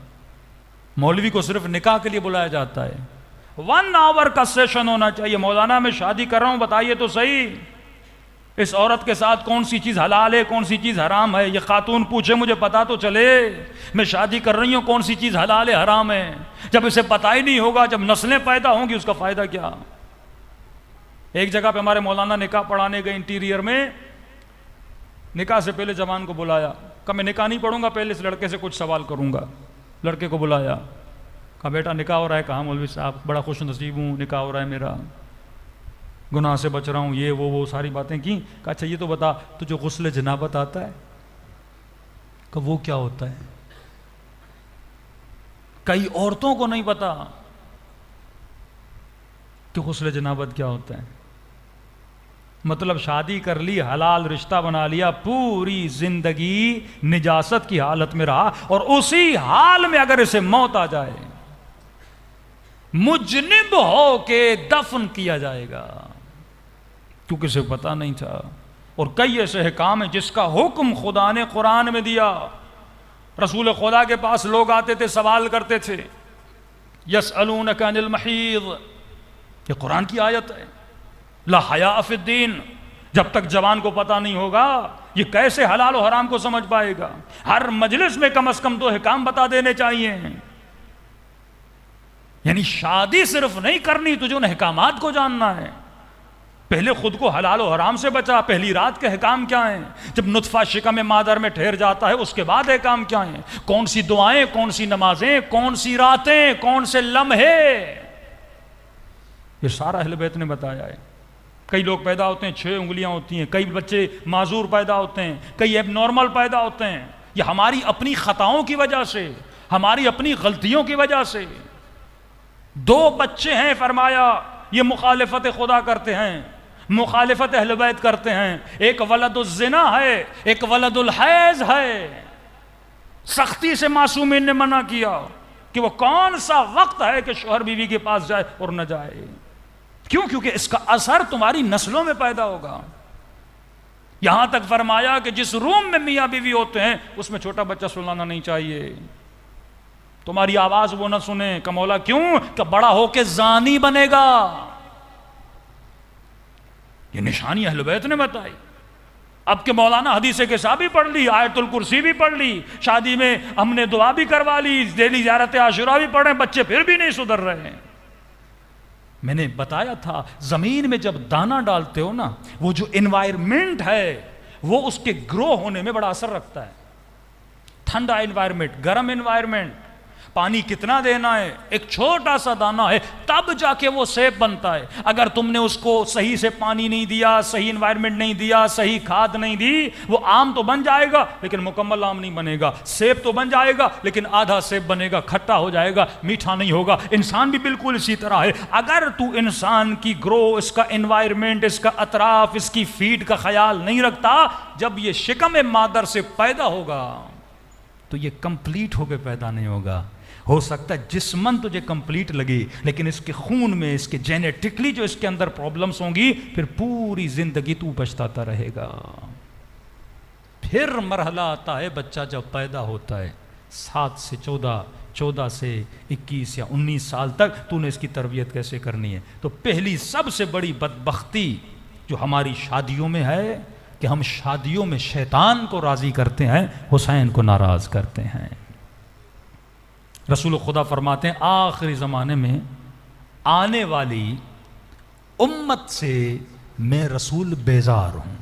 مولوی کو صرف نکاح کے لیے بلایا جاتا ہے، 1 hour کا سیشن ہونا چاہیے. مولانا میں شادی کر رہا ہوں، بتائیے تو صحیح اس عورت کے ساتھ کون سی چیز حلال ہے، کون سی چیز حرام ہے. یہ خاتون پوچھے مجھے پتا تو چلے میں شادی کر رہی ہوں کون سی چیز حلال ہے حرام ہے. جب اسے پتہ ہی نہیں ہوگا، جب نسلیں پیدا ہوں گی، اس کا فائدہ کیا؟ ایک جگہ پہ ہمارے مولانا نکاح پڑھانے گئے، انٹیریئر میں نکاح سے پہلے جوان کو بلایا، کہا میں نکاح نہیں پڑھوں گا، پہلے اس لڑکے سے کچھ سوال کروں گا. لڑکے کو بلایا، کہا بیٹا نکاح ہو رہا ہے؟ کہا مولوی صاحب بڑا خوش نصیب ہوں، نکاح ہو رہا ہے میرا، گناہ سے بچ رہا ہوں، یہ وہ ساری باتیں کی. کہا اچھا یہ تو بتا تجھے غسل جنابت آتا ہے؟ کہا وہ کیا ہوتا ہے؟ کئی عورتوں کو نہیں پتا کہ غسل جنابت کیا ہوتا ہے. مطلب شادی کر لی، حلال رشتہ بنا لیا، پوری زندگی نجاست کی حالت میں رہا، اور اسی حال میں اگر اسے موت آ جائے مجنب ہو کے دفن کیا جائے گا، کیونکہ اسے پتہ نہیں تھا. اور کئی ایسے احکام ہیں جس کا حکم خدا نے قرآن میں دیا. رسول خدا کے پاس لوگ آتے تھے، سوال کرتے تھے، یسألونک عن المحیض، یہ قرآن کی آیت ہے، لا حیاء فی الدین. جب تک جوان کو پتہ نہیں ہوگا یہ کیسے حلال و حرام کو سمجھ پائے گا؟ ہر مجلس میں کم از کم 2 احکام بتا دینے چاہیے. یعنی شادی صرف نہیں کرنی، تجھے ان احکامات کو جاننا ہے. پہلے خود کو حلال و حرام سے بچا. پہلی رات کے احکام کیا ہیں؟ جب نطفہ شکم مادر میں ٹھہر جاتا ہے اس کے بعد احکام کیا ہیں؟ کون سی دعائیں، کون سی نمازیں، کون سی راتیں، کون سے لمحے، یہ سارا اہل بیت نے بتایا ہے. کئی لوگ پیدا ہوتے ہیں 6 انگلیاں ہوتی ہیں، کئی بچے معذور پیدا ہوتے ہیں، کئی ایب نارمل پیدا ہوتے ہیں. یہ ہماری اپنی خطاؤں کی وجہ سے، ہماری اپنی غلطیوں کی وجہ سے. 2 بچے ہیں، فرمایا یہ مخالفت خدا کرتے ہیں، مخالفت اہل بیت کرتے ہیں. ایک ولد الزنا ہے، ایک ولد الحیض ہے. سختی سے معصومین نے منع کیا کہ وہ کون سا وقت ہے کہ شوہر بیوی کے پاس جائے اور نہ جائے. کیوں؟ کیونکہ اس کا اثر تمہاری نسلوں میں پیدا ہوگا. یہاں تک فرمایا کہ جس روم میں میاں بیوی ہوتے ہیں اس میں چھوٹا بچہ سلانا نہیں چاہیے. تمہاری آواز وہ نہ سنے. کہ مولا کیوں؟ کہ بڑا ہو کے زانی بنے گا. یہ نشانی اہل بیت نے بتائی. اب کہ مولانا حدیث کے ساتھ بھی پڑھ لی، آیت الکرسی بھی پڑھ لی، شادی میں ہم نے دعا بھی کروا لی، ڈیلی زیارت عاشورہ بھی پڑھیں، بچے پھر بھی نہیں سدھر رہے ہیں. میں نے بتایا تھا زمین میں جب دانا ڈالتے ہو نا، وہ جو انوائرمنٹ ہے وہ اس کے گرو ہونے میں بڑا اثر رکھتا ہے. ٹھنڈا انوائرمنٹ، گرم انوائرمنٹ، پانی کتنا دینا ہے، ایک چھوٹا سا دانہ ہے تب جا کے وہ سیب بنتا ہے. اگر تم نے اس کو صحیح سے پانی نہیں دیا، صحیح انوائرمنٹ نہیں دیا، صحیح کھاد نہیں دی، وہ آم تو بن جائے گا لیکن مکمل آم نہیں بنے گا. سیب تو بن جائے گا لیکن آدھا سیب بنے گا، کھٹا ہو جائے گا، میٹھا نہیں ہوگا. انسان بھی بالکل اسی طرح ہے. اگر تو انسان کی گرو، اس کا انوائرمنٹ، اس کا اطراف، اس کی فیڈ کا خیال نہیں رکھتا، جب یہ شکم مادر سے پیدا ہوگا تو یہ کمپلیٹ ہو کے پیدا نہیں ہوگا. ہو سکتا ہے جسمن تجھے کمپلیٹ لگے لیکن اس کے خون میں، اس کے جینیٹکلی جو اس کے اندر پرابلمز ہوں گی، پھر پوری زندگی تو پچھتاتا رہے گا. پھر مرحلہ آتا ہے بچہ جب پیدا ہوتا ہے 7 سے 14، 14 سے 21 یا 19 سال تک تو نے اس کی تربیت کیسے کرنی ہے. تو پہلی سب سے بڑی بدبختی جو ہماری شادیوں میں ہے کہ ہم شادیوں میں شیطان کو راضی کرتے ہیں، حسین کو ناراض کرتے ہیں. رسول خدا فرماتے ہیں آخری زمانے میں آنے والی امت سے میں رسول بیزار ہوں.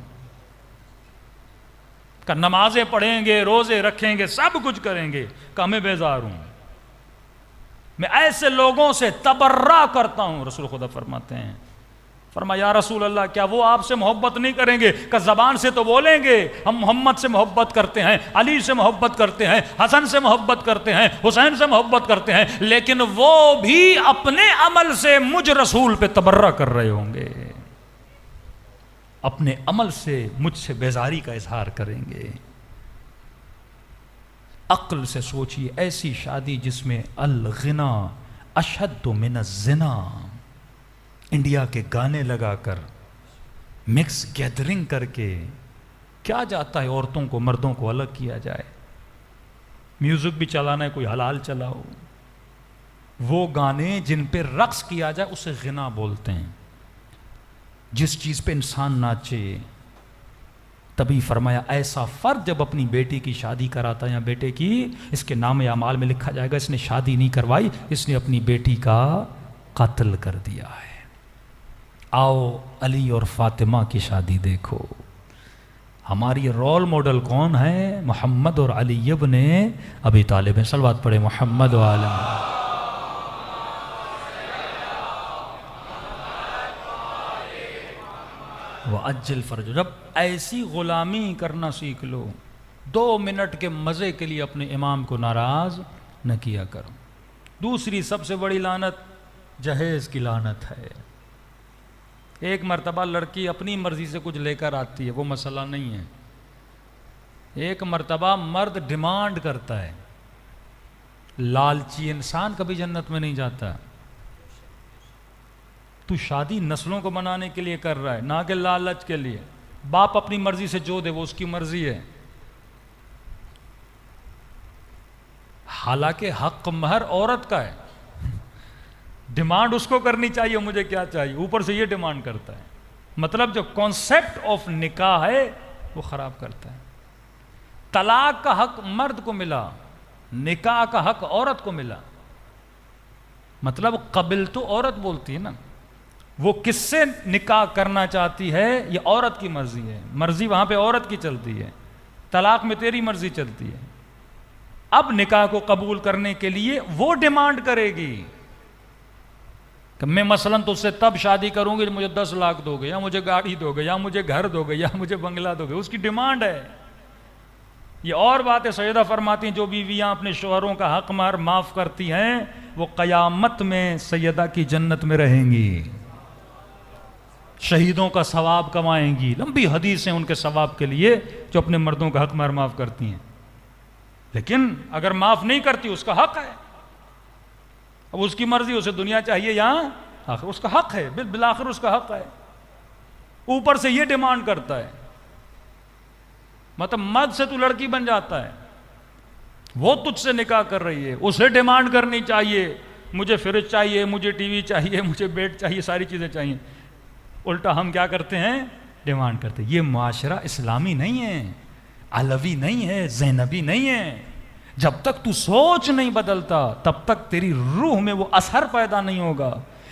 کہ نمازیں پڑھیں گے، روزے رکھیں گے، سب کچھ کریں گے، کہ میں بیزار ہوں، میں ایسے لوگوں سے تبرہ کرتا ہوں. رسول خدا فرماتے ہیں، فرمایا یا رسول اللہ کیا وہ آپ سے محبت نہیں کریں گے؟ کہ زبان سے تو بولیں گے ہم محمد سے محبت کرتے ہیں، علی سے محبت کرتے ہیں، حسن سے محبت کرتے ہیں، حسین سے محبت کرتے ہیں، لیکن وہ بھی اپنے عمل سے مجھ رسول پہ تبرہ کر رہے ہوں گے، اپنے عمل سے مجھ سے بیزاری کا اظہار کریں گے. عقل سے سوچیے، ایسی شادی جس میں الغنا اشد من الزنا، انڈیا کے گانے لگا کر، مکس گیدرنگ کر کے، کیا جاتا ہے عورتوں کو مردوں کو الگ کیا جائے. میوزک بھی چلانا ہے، کوئی حلال چلاؤ. وہ گانے جن پہ رقص کیا جائے اسے غنا بولتے ہیں. جس چیز پہ انسان ناچے. تبھی فرمایا ایسا فرد جب اپنی بیٹی کی شادی کراتا ہے یا بیٹے کی، اس کے نام اعمال میں لکھا جائے گا اس نے شادی نہیں کروائی، اس نے اپنی بیٹی کا قتل کر دیا ہے. آؤ علی اور فاطمہ کی شادی دیکھو. ہماری رول ماڈل کون ہے؟ محمد اور علی ابن ابی طالب. صلوات پڑھے محمد و آل وعجل فرج. جب ایسی غلامی کرنا سیکھ لو، 2 منٹ کے مزے کے لیے اپنے امام کو ناراض نہ کیا کرو. دوسری سب سے بڑی لعنت جہیز کی لعنت ہے. ایک مرتبہ لڑکی اپنی مرضی سے کچھ لے کر آتی ہے، وہ مسئلہ نہیں ہے. ایک مرتبہ مرد ڈیمانڈ کرتا ہے. لالچی انسان کبھی جنت میں نہیں جاتا. تو شادی نسلوں کو بنانے کے لیے کر رہا ہے، نہ کہ لالچ کے لیے. باپ اپنی مرضی سے جو دے وہ اس کی مرضی ہے. حالانکہ حق مہر عورت کا ہے، ڈیمانڈ اس کو کرنی چاہیے مجھے کیا چاہیے، اوپر سے یہ ڈیمانڈ کرتا ہے. مطلب جو کانسیپٹ آف نکاح ہے وہ خراب کرتا ہے. طلاق کا حق مرد کو ملا، نکاح کا حق عورت کو ملا. مطلب قبل تو عورت بولتی ہے نا، وہ کس سے نکاح کرنا چاہتی ہے یہ عورت کی مرضی ہے. مرضی وہاں پہ عورت کی چلتی ہے، طلاق میں تیری مرضی چلتی ہے. اب نکاح کو قبول کرنے کے لیے وہ ڈیمانڈ کرے گی کہ میں مثلاً تو اس سے تب شادی کروں گی مجھے 10 لاکھ دو گے، یا مجھے گاڑی دو گے، یا مجھے گھر دو گے، یا مجھے بنگلہ دو گے. اس کی ڈیمانڈ ہے. یہ اور باتیں سیدہ فرماتی ہیں جو بیویاں اپنے شوہروں کا حق مہر معاف کرتی ہیں وہ قیامت میں سیدہ کی جنت میں رہیں گی، شہیدوں کا ثواب کمائیں گی. لمبی حدیث ہیں ان کے ثواب کے لیے جو اپنے مردوں کا حق مہر معاف کرتی ہیں. لیکن اگر معاف نہیں کرتی اس کا حق ہے، اب اس کی مرضی، اسے دنیا چاہیے یا آخر، اس کا حق ہے، بالآخر اس کا حق ہے. اوپر سے یہ ڈیمانڈ کرتا ہے. مطلب مرد سے تو لڑکی بن جاتا ہے، وہ تجھ سے نکاح کر رہی ہے، اسے ڈیمانڈ کرنی چاہیے مجھے فریج چاہیے، مجھے ٹی وی چاہیے، مجھے بیڈ چاہیے، ساری چیزیں چاہیے. الٹا ہم کیا کرتے ہیں؟ ڈیمانڈ کرتے ہیں. یہ معاشرہ اسلامی نہیں ہے، علوی نہیں ہے، زینبی نہیں ہے. جب تک تو سوچ نہیں بدلتا تب تک تیری روح میں وہ اثر پیدا نہیں ہوگا.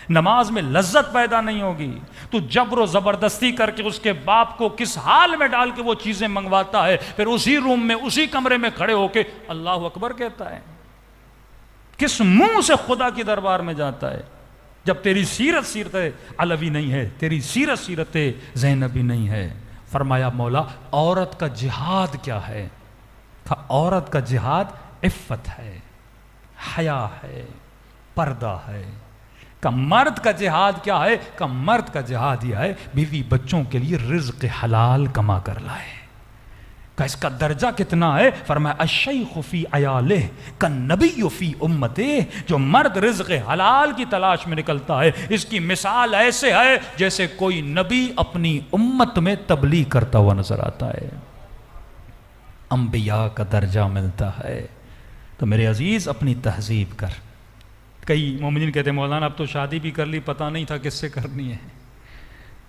نماز میں لذت پیدا نہیں ہوگی. تو جبر و زبردستی کر کے اس کے باپ کو کس حال میں ڈال کے وہ چیزیں منگواتا ہے, پھر اسی روم میں اسی کمرے میں کھڑے ہو کے اللہ اکبر کہتا ہے. کس منہ سے خدا کی دربار میں جاتا ہے جب تیری سیرت علوی نہیں ہے, تیری سیرت زینبی نہیں ہے. فرمایا مولا عورت کا جہاد کیا ہے؟ عورت کا جہاد عفت ہے, حیا ہے, پردہ ہے. کہ مرد کا جہاد کیا ہے؟ کہ مرد کا جہاد یہ ہے بیوی بچوں کے لیے رزق حلال کما کر لائے. کہ اس کا درجہ کتنا ہے؟ فرمایا الشیخ فی عیالہ کالنبی فی امتہ. جو مرد رزق حلال کی تلاش میں نکلتا ہے اس کی مثال ایسے ہے جیسے کوئی نبی اپنی امت میں تبلیغ کرتا ہوا نظر آتا ہے. انبیاء کا درجہ ملتا ہے. تو میرے عزیز اپنی تہذیب کر. کئی مومنین کہتے ہیں مولانا اب تو شادی بھی کر لی, پتہ نہیں تھا کس سے کرنی ہے.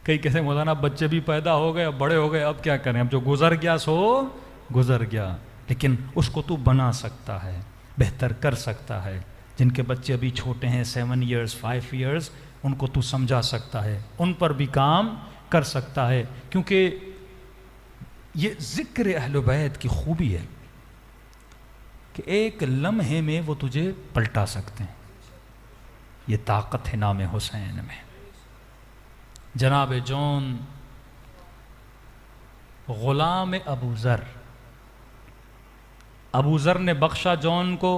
کئی کہتے ہیں مولانا بچے بھی پیدا ہو گئے, اب بڑے ہو گئے, اب کیا کریں, اب جو گزر گیا سو گزر گیا. لیکن اس کو تو بنا سکتا ہے, بہتر کر سکتا ہے. جن کے بچے ابھی چھوٹے ہیں 7 ایئرز 5 ایئرز, ان کو تو سمجھا سکتا ہے, ان پر بھی کام کر سکتا ہے. کیونکہ یہ ذکر اہل بیت کی خوبی ہے کہ ایک لمحے میں وہ تجھے پلٹا سکتے ہیں. یہ طاقت ہے نام حسین میں. جناب جون غلام ابو ذر, ابو ذر نے بخشا جون کو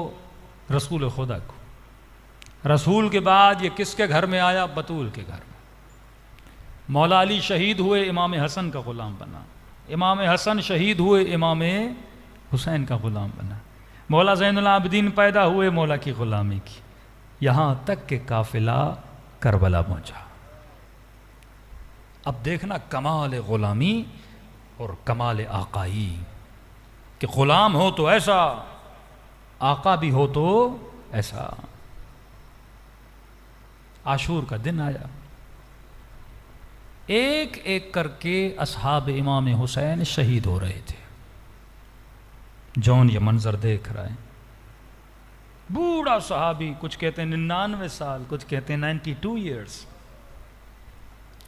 رسول خدا کو. رسول کے بعد یہ کس کے گھر میں آیا؟ بطول کے گھر میں. مولا علی شہید ہوئے, امام حسن کا غلام بنا. امام حسن شہید ہوئے, امام حسین کا غلام بنا. مولا زین العابدین پیدا ہوئے, مولا کی غلامی کی, یہاں تک کہ قافلہ کربلا پہنچا. اب دیکھنا کمال غلامی اور کمال آقائی, کہ غلام ہو تو ایسا, آقا بھی ہو تو ایسا. عاشور کا دن آیا, ایک ایک کر کے اصحاب امام حسین شہید ہو رہے تھے. جون یہ منظر دیکھ رہا ہے. بوڑھا صحابی, کچھ کہتے ہیں 99 سال, کچھ کہتے ہیں 92 ایئرز,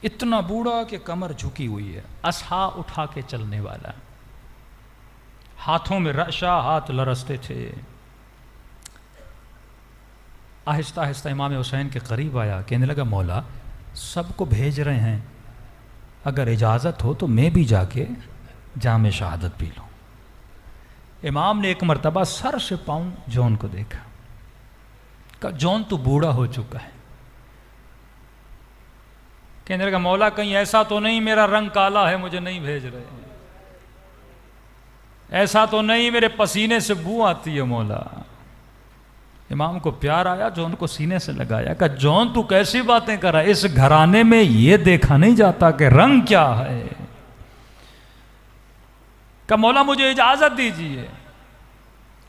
اتنا بوڑھا کہ کمر جھکی ہوئی ہے, اسحا اٹھا کے چلنے والا, ہاتھوں میں رعشہ, ہاتھ لرزتے تھے. آہستہ آہستہ امام حسین کے قریب آیا, کہنے لگا مولا سب کو بھیج رہے ہیں, اگر اجازت ہو تو میں بھی جا کے جام شہادت پی لوں. امام نے ایک مرتبہ سر سے پاؤں جون کو دیکھا, کہا جون تو بوڑھا ہو چکا ہے. کہنے لگا مولا کہیں ایسا تو نہیں میرا رنگ کالا ہے مجھے نہیں بھیج رہے ہیں, ایسا تو نہیں میرے پسینے سے بو آتی ہے مولا. امام کو پیار آیا, جون کو سینے سے لگایا, کہا جون تو کیسی باتیں کر رہا ہے, اس گھرانے میں یہ دیکھا نہیں جاتا کہ رنگ کیا ہے. کہا مولا مجھے اجازت دیجیے.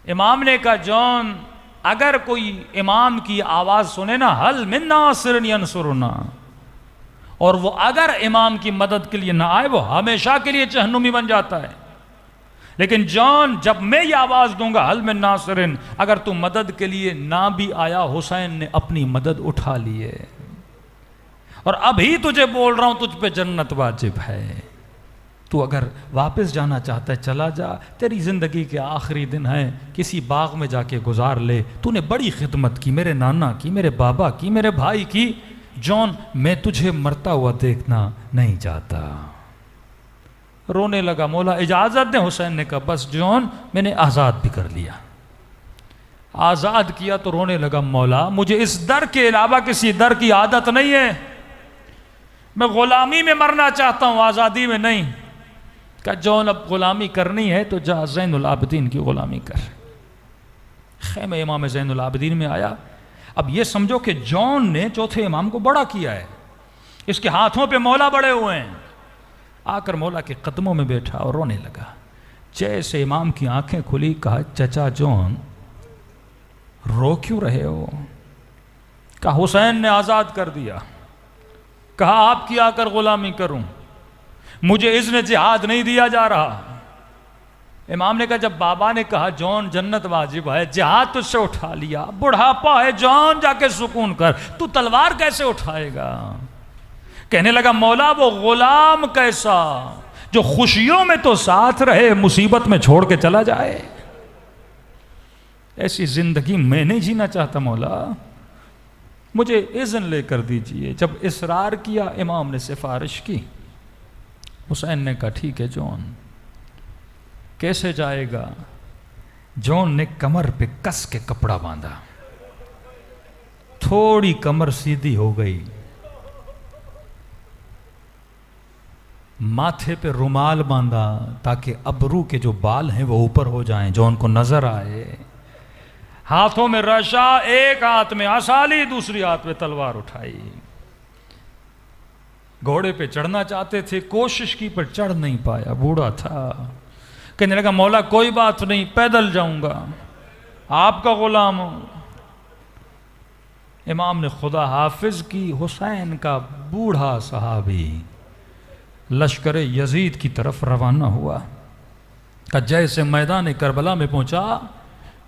امام نے کہا جون اگر کوئی امام کی آواز سنے نا, حل من ناصر ینصرنا, اور وہ اگر امام کی مدد کے لیے نہ آئے وہ ہمیشہ کے لیے جہنمی بن جاتا ہے. لیکن جان جب میں یہ آواز دوں گا حل من ناصرن, اگر تو مدد کے لیے نہ بھی آیا, حسین نے اپنی مدد اٹھا لی ہے, اور ابھی تجھے بول رہا ہوں تجھ پہ جنت واجب ہے. تو اگر واپس جانا چاہتا ہے چلا جا, تیری زندگی کے آخری دن ہیں, کسی باغ میں جا کے گزار لے. تو نے بڑی خدمت کی, میرے نانا کی, میرے بابا کی, میرے بھائی کی. جون میں تجھے مرتا ہوا دیکھنا نہیں چاہتا. رونے لگا, مولا اجازت دیں. حسین نے کہا بس جون میں نے آزاد بھی کر لیا. آزاد کیا تو رونے لگا, مولا مجھے اس در کے علاوہ کسی در کی عادت نہیں ہے, میں غلامی میں مرنا چاہتا ہوں, آزادی میں نہیں. کہ جون اب غلامی کرنی ہے تو جا زین العابدین کی غلامی کر. خیمہ امام زین العابدین میں آیا. اب یہ سمجھو کہ جون نے چوتھے امام کو بڑا کیا ہے, اس کے ہاتھوں پہ مولا بڑے ہوئے ہیں. آ کر مولا کے قدموں میں بیٹھا اور رونے لگا. جیسے امام کی آنکھیں کھلی, کہا چچا جون رو کیوں رہے ہو؟ کہا حسین نے آزاد کر دیا, کہا آپ کی آ کر غلامی کروں, مجھے اذن جہاد نہیں دیا جا رہا. امام نے کہا جب بابا نے کہا جون جنت واجب ہے، جہاد تجھ سے اٹھا لیا، بڑھاپا ہے جون جا کے سکون کر، تو تلوار کیسے اٹھائے گا؟ کہنے لگا مولا وہ غلام کیسا جو خوشیوں میں تو ساتھ رہے، مصیبت میں چھوڑ کے چلا جائے؟ ایسی زندگی میں نہیں جینا چاہتا مولا، مجھے اذن لے کر دیجئے۔ جب اصرار کیا امام نے سفارش کی، حسین نے کہا ٹھیک ہے جون، کیسے جائے گا؟ جون نے کمر پہ کس کے کپڑا باندھا، تھوڑی کمر سیدھی ہو گئی، ماتھے پہ رومال باندھا تاکہ ابرو کے جو بال ہیں وہ اوپر ہو جائیں، جون کو نظر آئے، ہاتھوں میں رشا، ایک ہاتھ میں عصا لی، دوسری ہاتھ میں تلوار اٹھائی، گھوڑے پہ چڑھنا چاہتے تھے، کوشش کی پر چڑھ نہیں پایا، بوڑھا تھا۔ کہنے لگا مولا کوئی بات نہیں، پیدل جاؤں گا، آپ کا غلام ہوں۔ امام نے خدا حافظ کی، حسین کا بوڑھا صحابی لشکر یزید کی طرف روانہ ہوا۔ کہ جیسے میدان کربلا میں پہنچا،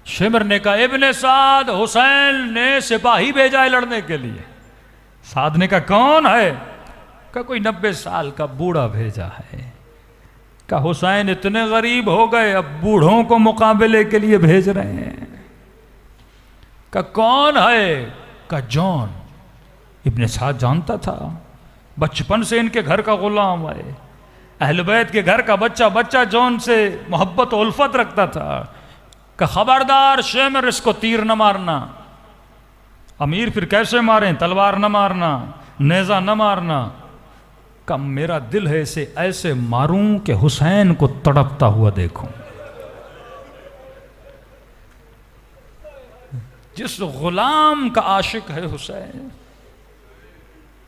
شمر نے کہا ابن سعد، حسین نے سپاہی بھیجا ہے لڑنے کے لیے۔ سعد نے کہا کون ہے؟ کہ کوئی 90 سال کا بوڑھا بھیجا ہے۔ کہ حسین اتنے غریب ہو گئے اب بوڑھوں کو مقابلے کے لیے بھیج رہے ہیں۔ کہ کون ہے؟ کہ جون۔ ابن سعد جانتا تھا، بچپن سے ان کے گھر کا غلام ہے، اہل بیت کے گھر کا بچہ جون سے محبت و الفت رکھتا تھا۔ کہ خبردار شمر اس کو تیر نہ مارنا۔ امیر پھر کیسے ماریں؟ تلوار نہ مارنا، نیزہ نہ مارنا۔ کہ میرا دل ہے اسے ایسے ماروں کہ حسین کو تڑپتا ہوا دیکھوں۔ جس غلام کا عاشق ہے حسین،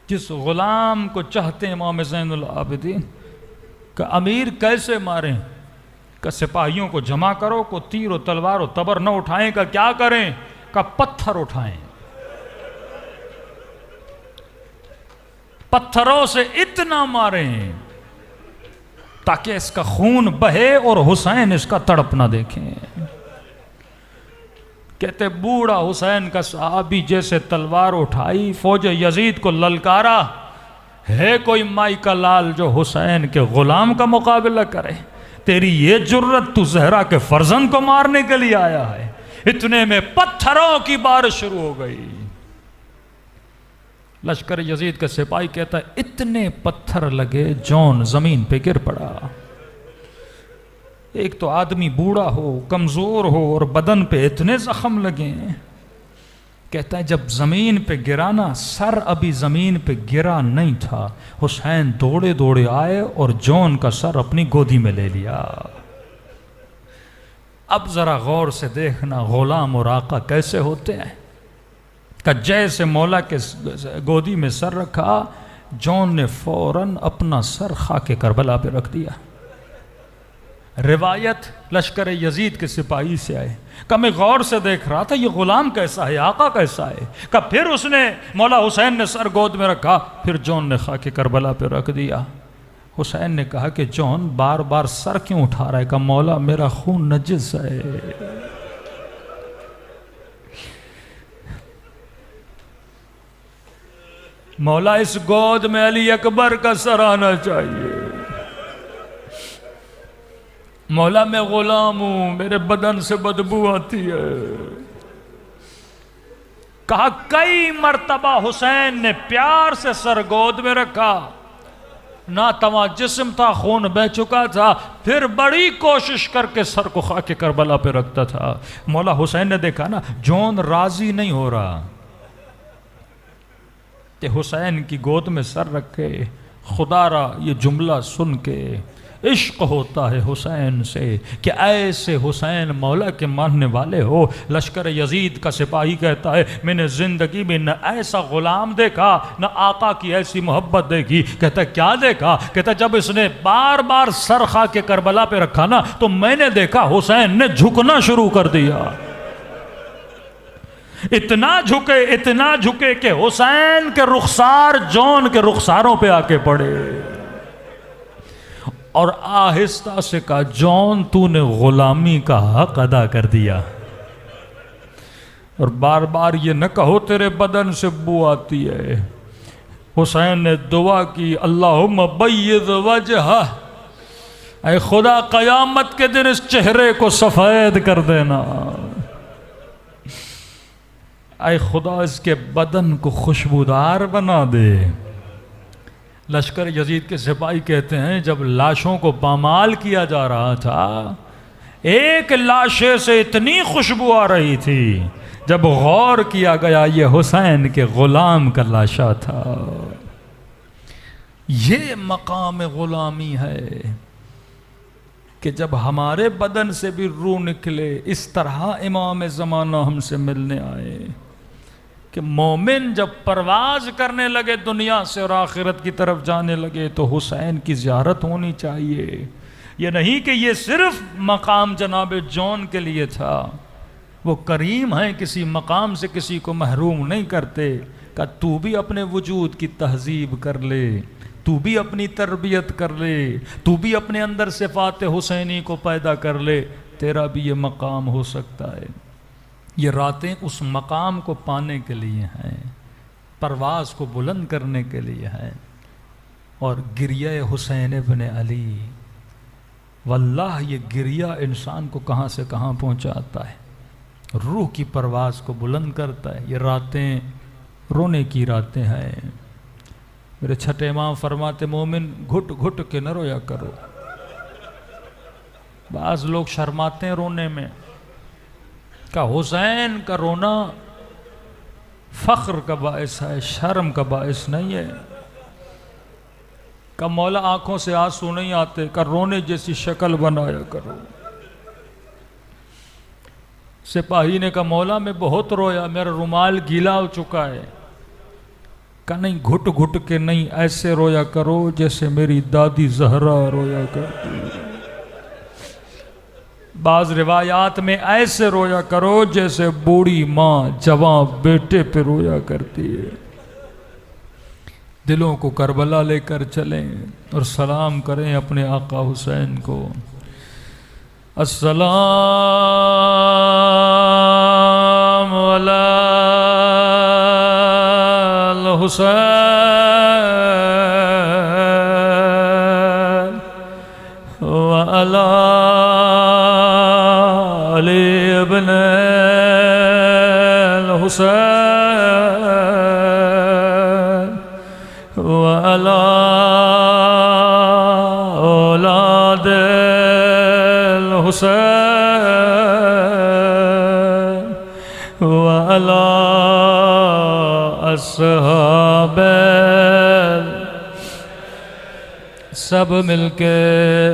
جس غلام کو چاہتے ہیں امام زین العابدین، کہ امیر کیسے ماریں؟ کہ سپاہیوں کو جمع کرو، کو تیر و تلوار و تبر نہ اٹھائیں۔ کہ کیا کریں؟ کہ پتھر اٹھائیں، پتھروں سے اتنا ماریں تاکہ اس کا خون بہے اور حسین اس کا تڑپ نہ دیکھیں۔ کہتے بوڑھا حسین کا صحابی جیسے تلوار اٹھائی، فوج یزید کو للکارا، ہے کوئی مائی کا لال جو حسین کے غلام کا مقابلہ کرے؟ تیری یہ جرت، تو زہرا کے فرزند کو مارنے کے لیے آیا ہے؟ اتنے میں پتھروں کی بارش شروع ہو گئی۔ لشکر یزید کا سپاہی کہتا ہے اتنے پتھر لگے جون زمین پہ گر پڑا۔ ایک تو آدمی بوڑھا ہو، کمزور ہو، اور بدن پہ اتنے زخم لگے۔ کہتا ہے جب زمین پہ گرانا، سر ابھی زمین پہ گرا نہیں تھا، حسین دوڑے دوڑے آئے اور جون کا سر اپنی گودی میں لے لیا۔ اب ذرا غور سے دیکھنا غلام اور آقا کیسے ہوتے ہیں۔ کہ جیسے مولا کے گودی میں سر رکھا، جون نے فوراً اپنا سر خاک کربلا پہ رکھ دیا۔ روایت لشکر یزید کے سپاہی سے آئے کہ میں غور سے دیکھ رہا تھا یہ غلام کیسا ہے، آقا کیسا ہے۔ کہ پھر اس نے مولا حسین نے سر گود میں رکھا، پھر جون نے خاک کربلا پہ رکھ دیا۔ حسین نے کہا کہ جون بار بار سر کیوں اٹھا رہا ہے؟ کہ مولا میرا خون نجس ہے۔ مولا اس گود میں علی اکبر کا سر آنا چاہیے۔ مولا میں غلام ہوں، میرے بدن سے بدبو آتی ہے۔ کہا کئی مرتبہ حسین نے پیار سے سر گود میں رکھا، ناتواں جسم تھا، خون بہ چکا تھا، پھر بڑی کوشش کر کے سر کو خاک کربلا پہ رکھتا تھا۔ مولا حسین نے دیکھا نا جون راضی نہیں ہو رہا کہ حسین کی گود میں سر رکھے۔ خدا را یہ جملہ سن کے عشق ہوتا ہے حسین سے کہ ایسے حسین مولا کے ماننے والے ہو۔ لشکر یزید کا سپاہی کہتا ہے میں نے زندگی میں نہ ایسا غلام دیکھا، نہ آقا کی ایسی محبت دیکھی۔ کہتا ہے کیا دیکھا؟ کہتا ہے جب اس نے بار بار سر خاک کربلا پہ رکھا نا تو میں نے دیکھا حسین نے جھکنا شروع کر دیا۔ اتنا جھکے کہ حسین کے رخسار جون کے رخساروں پہ آ کے پڑے، اور آہستہ سے کہا جون تو نے غلامی کا حق ادا کر دیا، اور بار بار یہ نہ کہو تیرے بدن سے بو آتی ہے۔ حسین نے دعا کی اللہم بیض وجہہ، اے خدا قیامت کے دن اس چہرے کو سفید کر دینا، اے خدا اس کے بدن کو خوشبودار بنا دے۔ لشکر یزید کے سپاہی کہتے ہیں جب لاشوں کو پامال کیا جا رہا تھا، ایک لاشے سے اتنی خوشبو آ رہی تھی، جب غور کیا گیا یہ حسین کے غلام کا لاشا تھا۔ یہ مقام غلامی ہے کہ جب ہمارے بدن سے بھی روح نکلے، اس طرح امام زمانہ ہم سے ملنے آئے کہ مومن جب پرواز کرنے لگے دنیا سے اور آخرت کی طرف جانے لگے تو حسین کی زیارت ہونی چاہیے۔ یہ نہیں کہ یہ صرف مقام جناب جون کے لیے تھا، وہ کریم ہیں، کسی مقام سے کسی کو محروم نہیں کرتے، کہ تو بھی اپنے وجود کی تہذیب کر لے، تو بھی اپنی تربیت کر لے، تو بھی اپنے اندر صفات حسینی کو پیدا کر لے، تیرا بھی یہ مقام ہو سکتا ہے۔ یہ راتیں اس مقام کو پانے کے لیے ہیں، پرواز کو بلند کرنے کے لیے ہیں۔ اور گریہ حسین ابن علی، واللہ یہ گریہ انسان کو کہاں سے کہاں پہنچاتا ہے، روح کی پرواز کو بلند کرتا ہے۔ یہ راتیں رونے کی راتیں ہیں۔ میرے چھٹے امام فرماتے مومن گھٹ گھٹ کے نہ رویا کرو۔ بعض لوگ شرماتے ہیں رونے میں، کہ حسین کا رونا فخر کا باعث ہے، شرم کا باعث نہیں ہے۔ کہ مولا آنکھوں سے آنسو نہیں آتے، کہ رونے جیسی شکل بنایا کرو۔ سپاہی نے کہا مولا میں بہت رویا، میرا رومال گیلا ہو چکا ہے۔ کہ نہیں، گھٹ گھٹ کے نہیں، ایسے رویا کرو جیسے میری دادی زہرا رویا کرتی۔ بعض روایات میں ایسے رویا کرو جیسے بوڑھی ماں جوان بیٹے پہ رویا کرتی ہے۔ دلوں کو کربلا لے کر چلیں اور سلام کریں اپنے آقا حسین کو۔ السلام علی الحسین وعلی علی ابن الحسین وعلی اولاد الحسین وعلی اصحاب، سب مل کے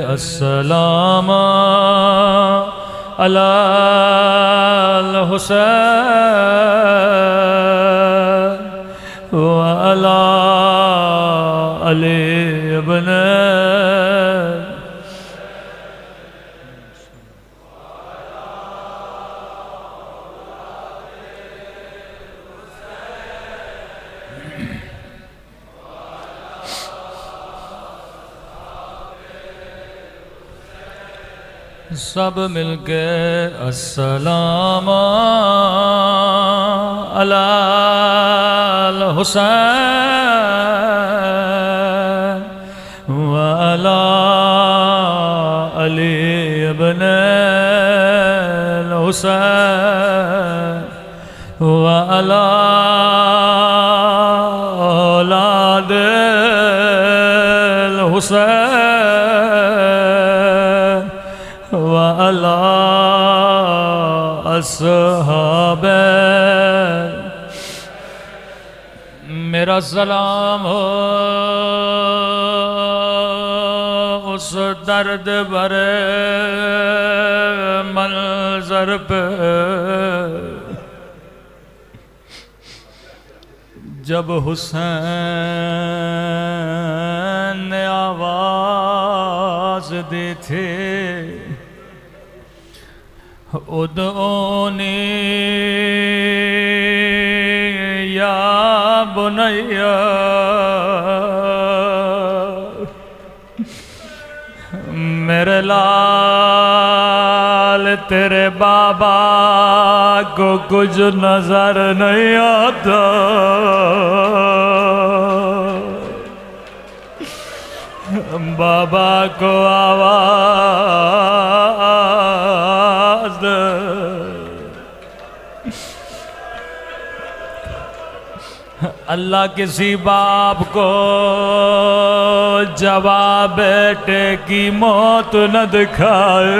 السلام علی الحسین وعلی علی ابن سب مل کے السلام علی الحسین وعلی علی ابن الحسین وعلی اولاد الحسین وعلی اصحاب، میرا سلام ہو اس درد بھرے منظر پہ جب حسین نے آواز دی تھی ادعونی یا بنیا تیرے بابا کو کچھ نظر نہیں آتا، بابا کو آواز دے۔ اللہ کسی باپ کو جواب بیٹے کی موت نہ دکھائے۔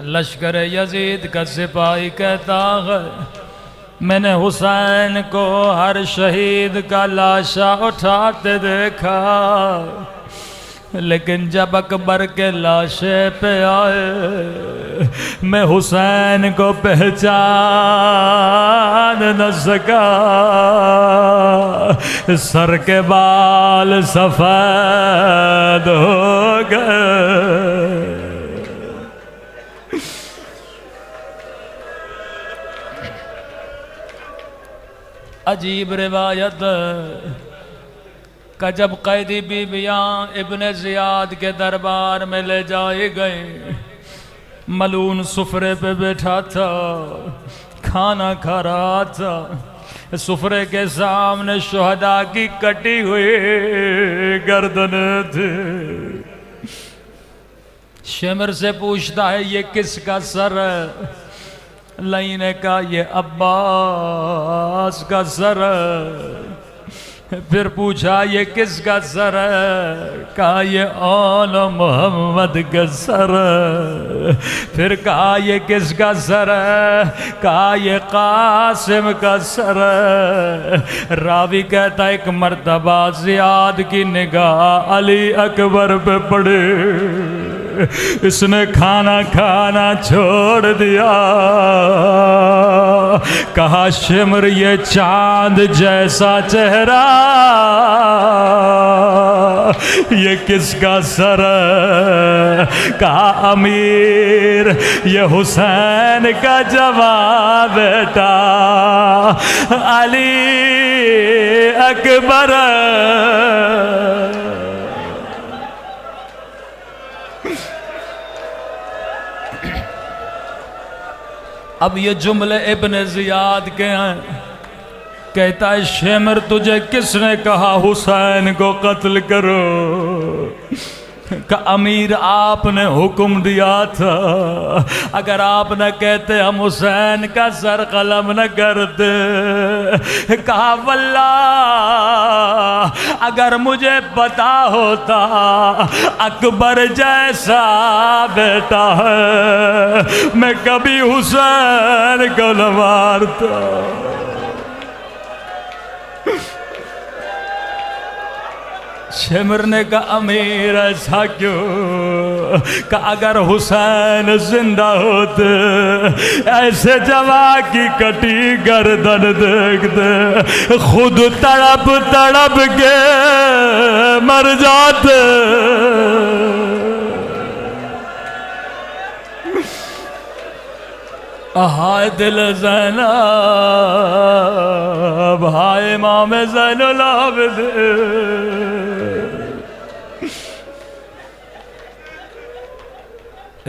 لشکر یزید کا سپاہی کہتا ہے میں نے حسین کو ہر شہید کا لاشا اٹھاتے دیکھا، لیکن جب اکبر کے لاشے پہ آئے میں حسین کو پہچان نہ سکا، سر کے بال سفید ہو گئے۔ عجیب روایت کہ جب قیدی بیویاں ابن زیاد کے دربار میں لے جائے گئے، ملعون سفرے پہ بیٹھا تھا، کھانا کھا رہا تھا، سفرے کے سامنے شہداء کی کٹی ہوئی گردنیں تھی۔ شمر سے پوچھتا ہے یہ کس کا سر ہے؟ لئی نے کہا یہ عباس کا سر ہے۔ پھر پوچھا یہ کس کا سر ہے؟ کہا یہ آل محمد کا سر ہے۔ پھر کہا یہ کس کا سر ہے؟ کہا یہ قاسم کا سر ہے۔ راوی کہتا ایک مرتبہ زیاد کی نگاہ علی اکبر پہ پڑی، اس نے کھانا کھانا چھوڑ دیا، کہا شمر یہ چاند جیسا چہرہ یہ کس کا سر ہے؟ کہا امیر یہ حسین کا جواب بیٹا علی اکبر۔ اب یہ جملے ابن زیاد کے ہیں، کہتا ہے شمر تجھے کس نے کہا حسین کو قتل کرو؟ کہ امیر آپ نے حکم دیا تھا، اگر آپ نہ کہتے ہم حسین کا سر قلم نہ کرتے۔ کہا واللہ اگر مجھے پتا ہوتا اکبر جیسا بیٹا ہے میں کبھی حسین کو نہ مارتا۔ شمر نے کہا امیر ایسا کیوں؟ کہ اگر حسین زندہ ہوتے ایسے جوان کی کٹی گردن دیکھتے خود تڑپ تڑپ کے مر جاتے۔ ہائے دل زینب، ہائے امام زین العابدین۔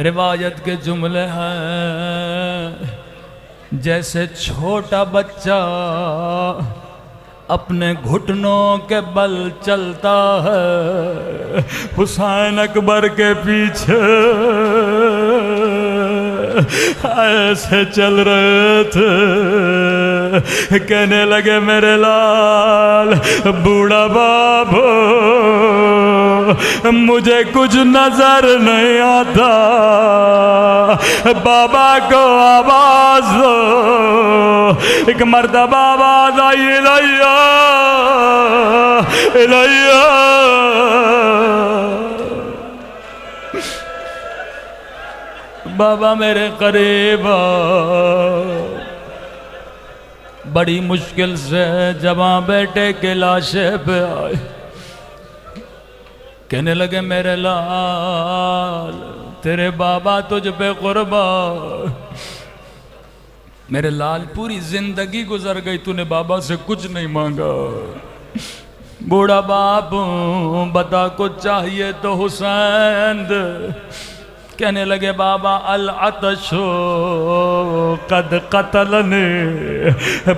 روایت کے جملے ہیں جیسے چھوٹا بچہ اپنے گھٹنوں کے بل چلتا ہے، حسین اکبر کے پیچھے ایسے چل رہے تھے۔ کہنے لگے میرے لال بوڑھا بابو مجھے کچھ نظر نہیں آتا، بابا کو آواز دو۔ ایک مرتبہ آواز آئی الیہ الیہ، بابا میرے قریب بڑی مشکل سے جوان بیٹے کے لاشے پہ آئے، کہنے لگے میرے لال تیرے بابا تجھ پہ قربان، میرے لال پوری زندگی گزر گئی تو نے بابا سے کچھ نہیں مانگا، بوڑھا باپ بتا کچھ چاہیے تو حسین دے۔ کہنے لگے بابا العطش قد قتلنی،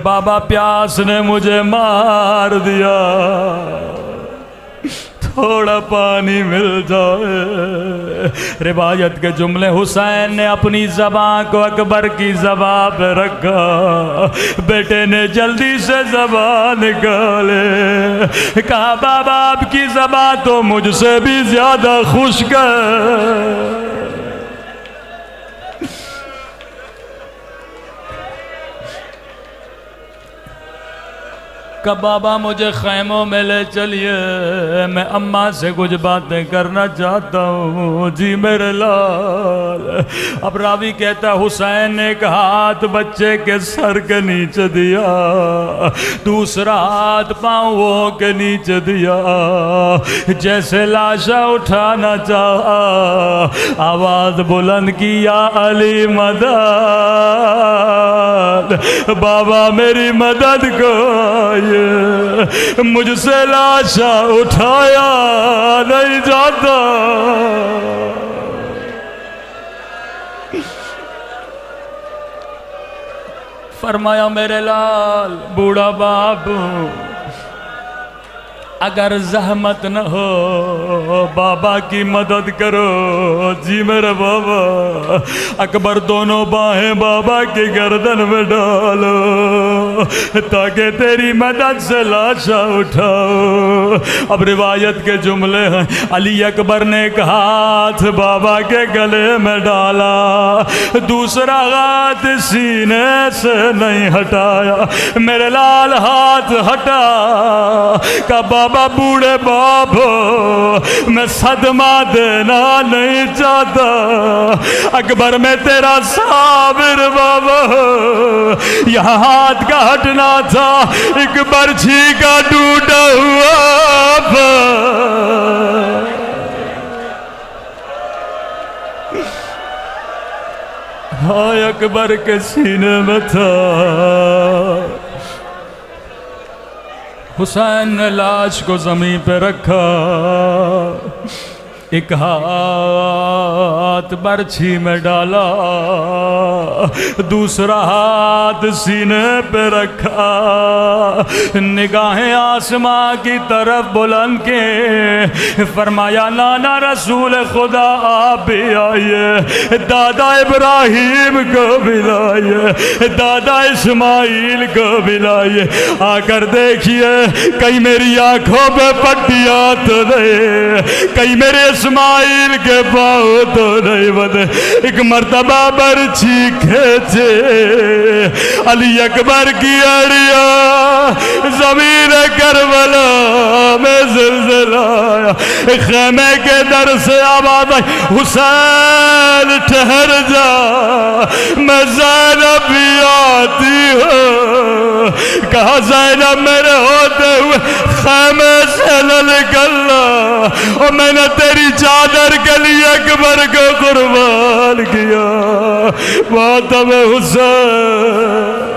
بابا پیاس نے مجھے مار دیا، تھوڑا پانی مل جائے۔ روایت کے جملے حسین نے اپنی زبان کو اکبر کی زبان پہ رکھا، بیٹے نے جلدی سے زبان نکالے، کہا بابا آپ کی زبان تو مجھ سے بھی زیادہ خشک ہے۔ کہ بابا مجھے خیموں میں لے چلیے، میں اماں سے کچھ باتیں کرنا چاہتا ہوں۔ جی میرے لال۔ اب راوی کہتا حسین نے ایک ہاتھ بچے کے سر کے نیچے دیا، دوسرا ہاتھ پاؤں کے نیچے دیا، جیسے لاشا اٹھانا چاہا، آواز بلند کی یا علی مدد، بابا میری مدد کو مجھ سے لاشا اٹھایا نہیں جاتا۔ فرمایا میرے لال بوڑھا باپ اگر زحمت نہ ہو بابا کی مدد کرو۔ جی میرے بابا۔ اکبر دونوں باہیں بابا کی گردن میں ڈالو تاکہ تیری مدد سے لاشا اٹھاؤ۔ اب روایت کے جملے ہیں، علی اکبر نے ایک ہاتھ بابا کے گلے میں ڈالا، دوسرا ہاتھ سینے سے نہیں ہٹایا۔ میرے لال ہاتھ ہٹا کہ بابا بوڑھے باپ میں صدمہ دینا نہیں چاہتا، اکبر میں تیرا صابر بابا، یہاں ہاتھ کا ہٹنا تھا ایک برچھی کا ٹوٹا ہوا۔ ہائے اکبر کے سینے میں تھا۔ حسین نے لاش کو زمین پہ رکھا، ایک ہاتھ برچھی میں ڈالا، دوسرا ہاتھ سینے پہ رکھا، نگاہیں آسمان کی طرف بلند کے فرمایا نانا رسول خدا آپ بھی آئیے، دادا ابراہیم کو بھی لائیے، دادا اسماعیل کو بھی لائیے، آ کر دیکھیے کہیں میری آنکھوں پہ پٹیاں تو نہیں، کہیں میرے اسماعیل کے پاؤں تو نہیں بدے۔ ایک مرتبہ برچھی کھینچے، علی اکبر کی اڑیاں زمین کربلا میں زلزلہ آیا، خیمے کے در سے آواز آئی حسین ٹھہر جا، میں زینب بھی آتی ہوں۔ کہا زینب میرے ہوتے ہوئے خیمے سے نہ نکلنا، اور میں نے تیری چادر کے لیے اکبر کو قربان کیا۔ ماتم حسین۔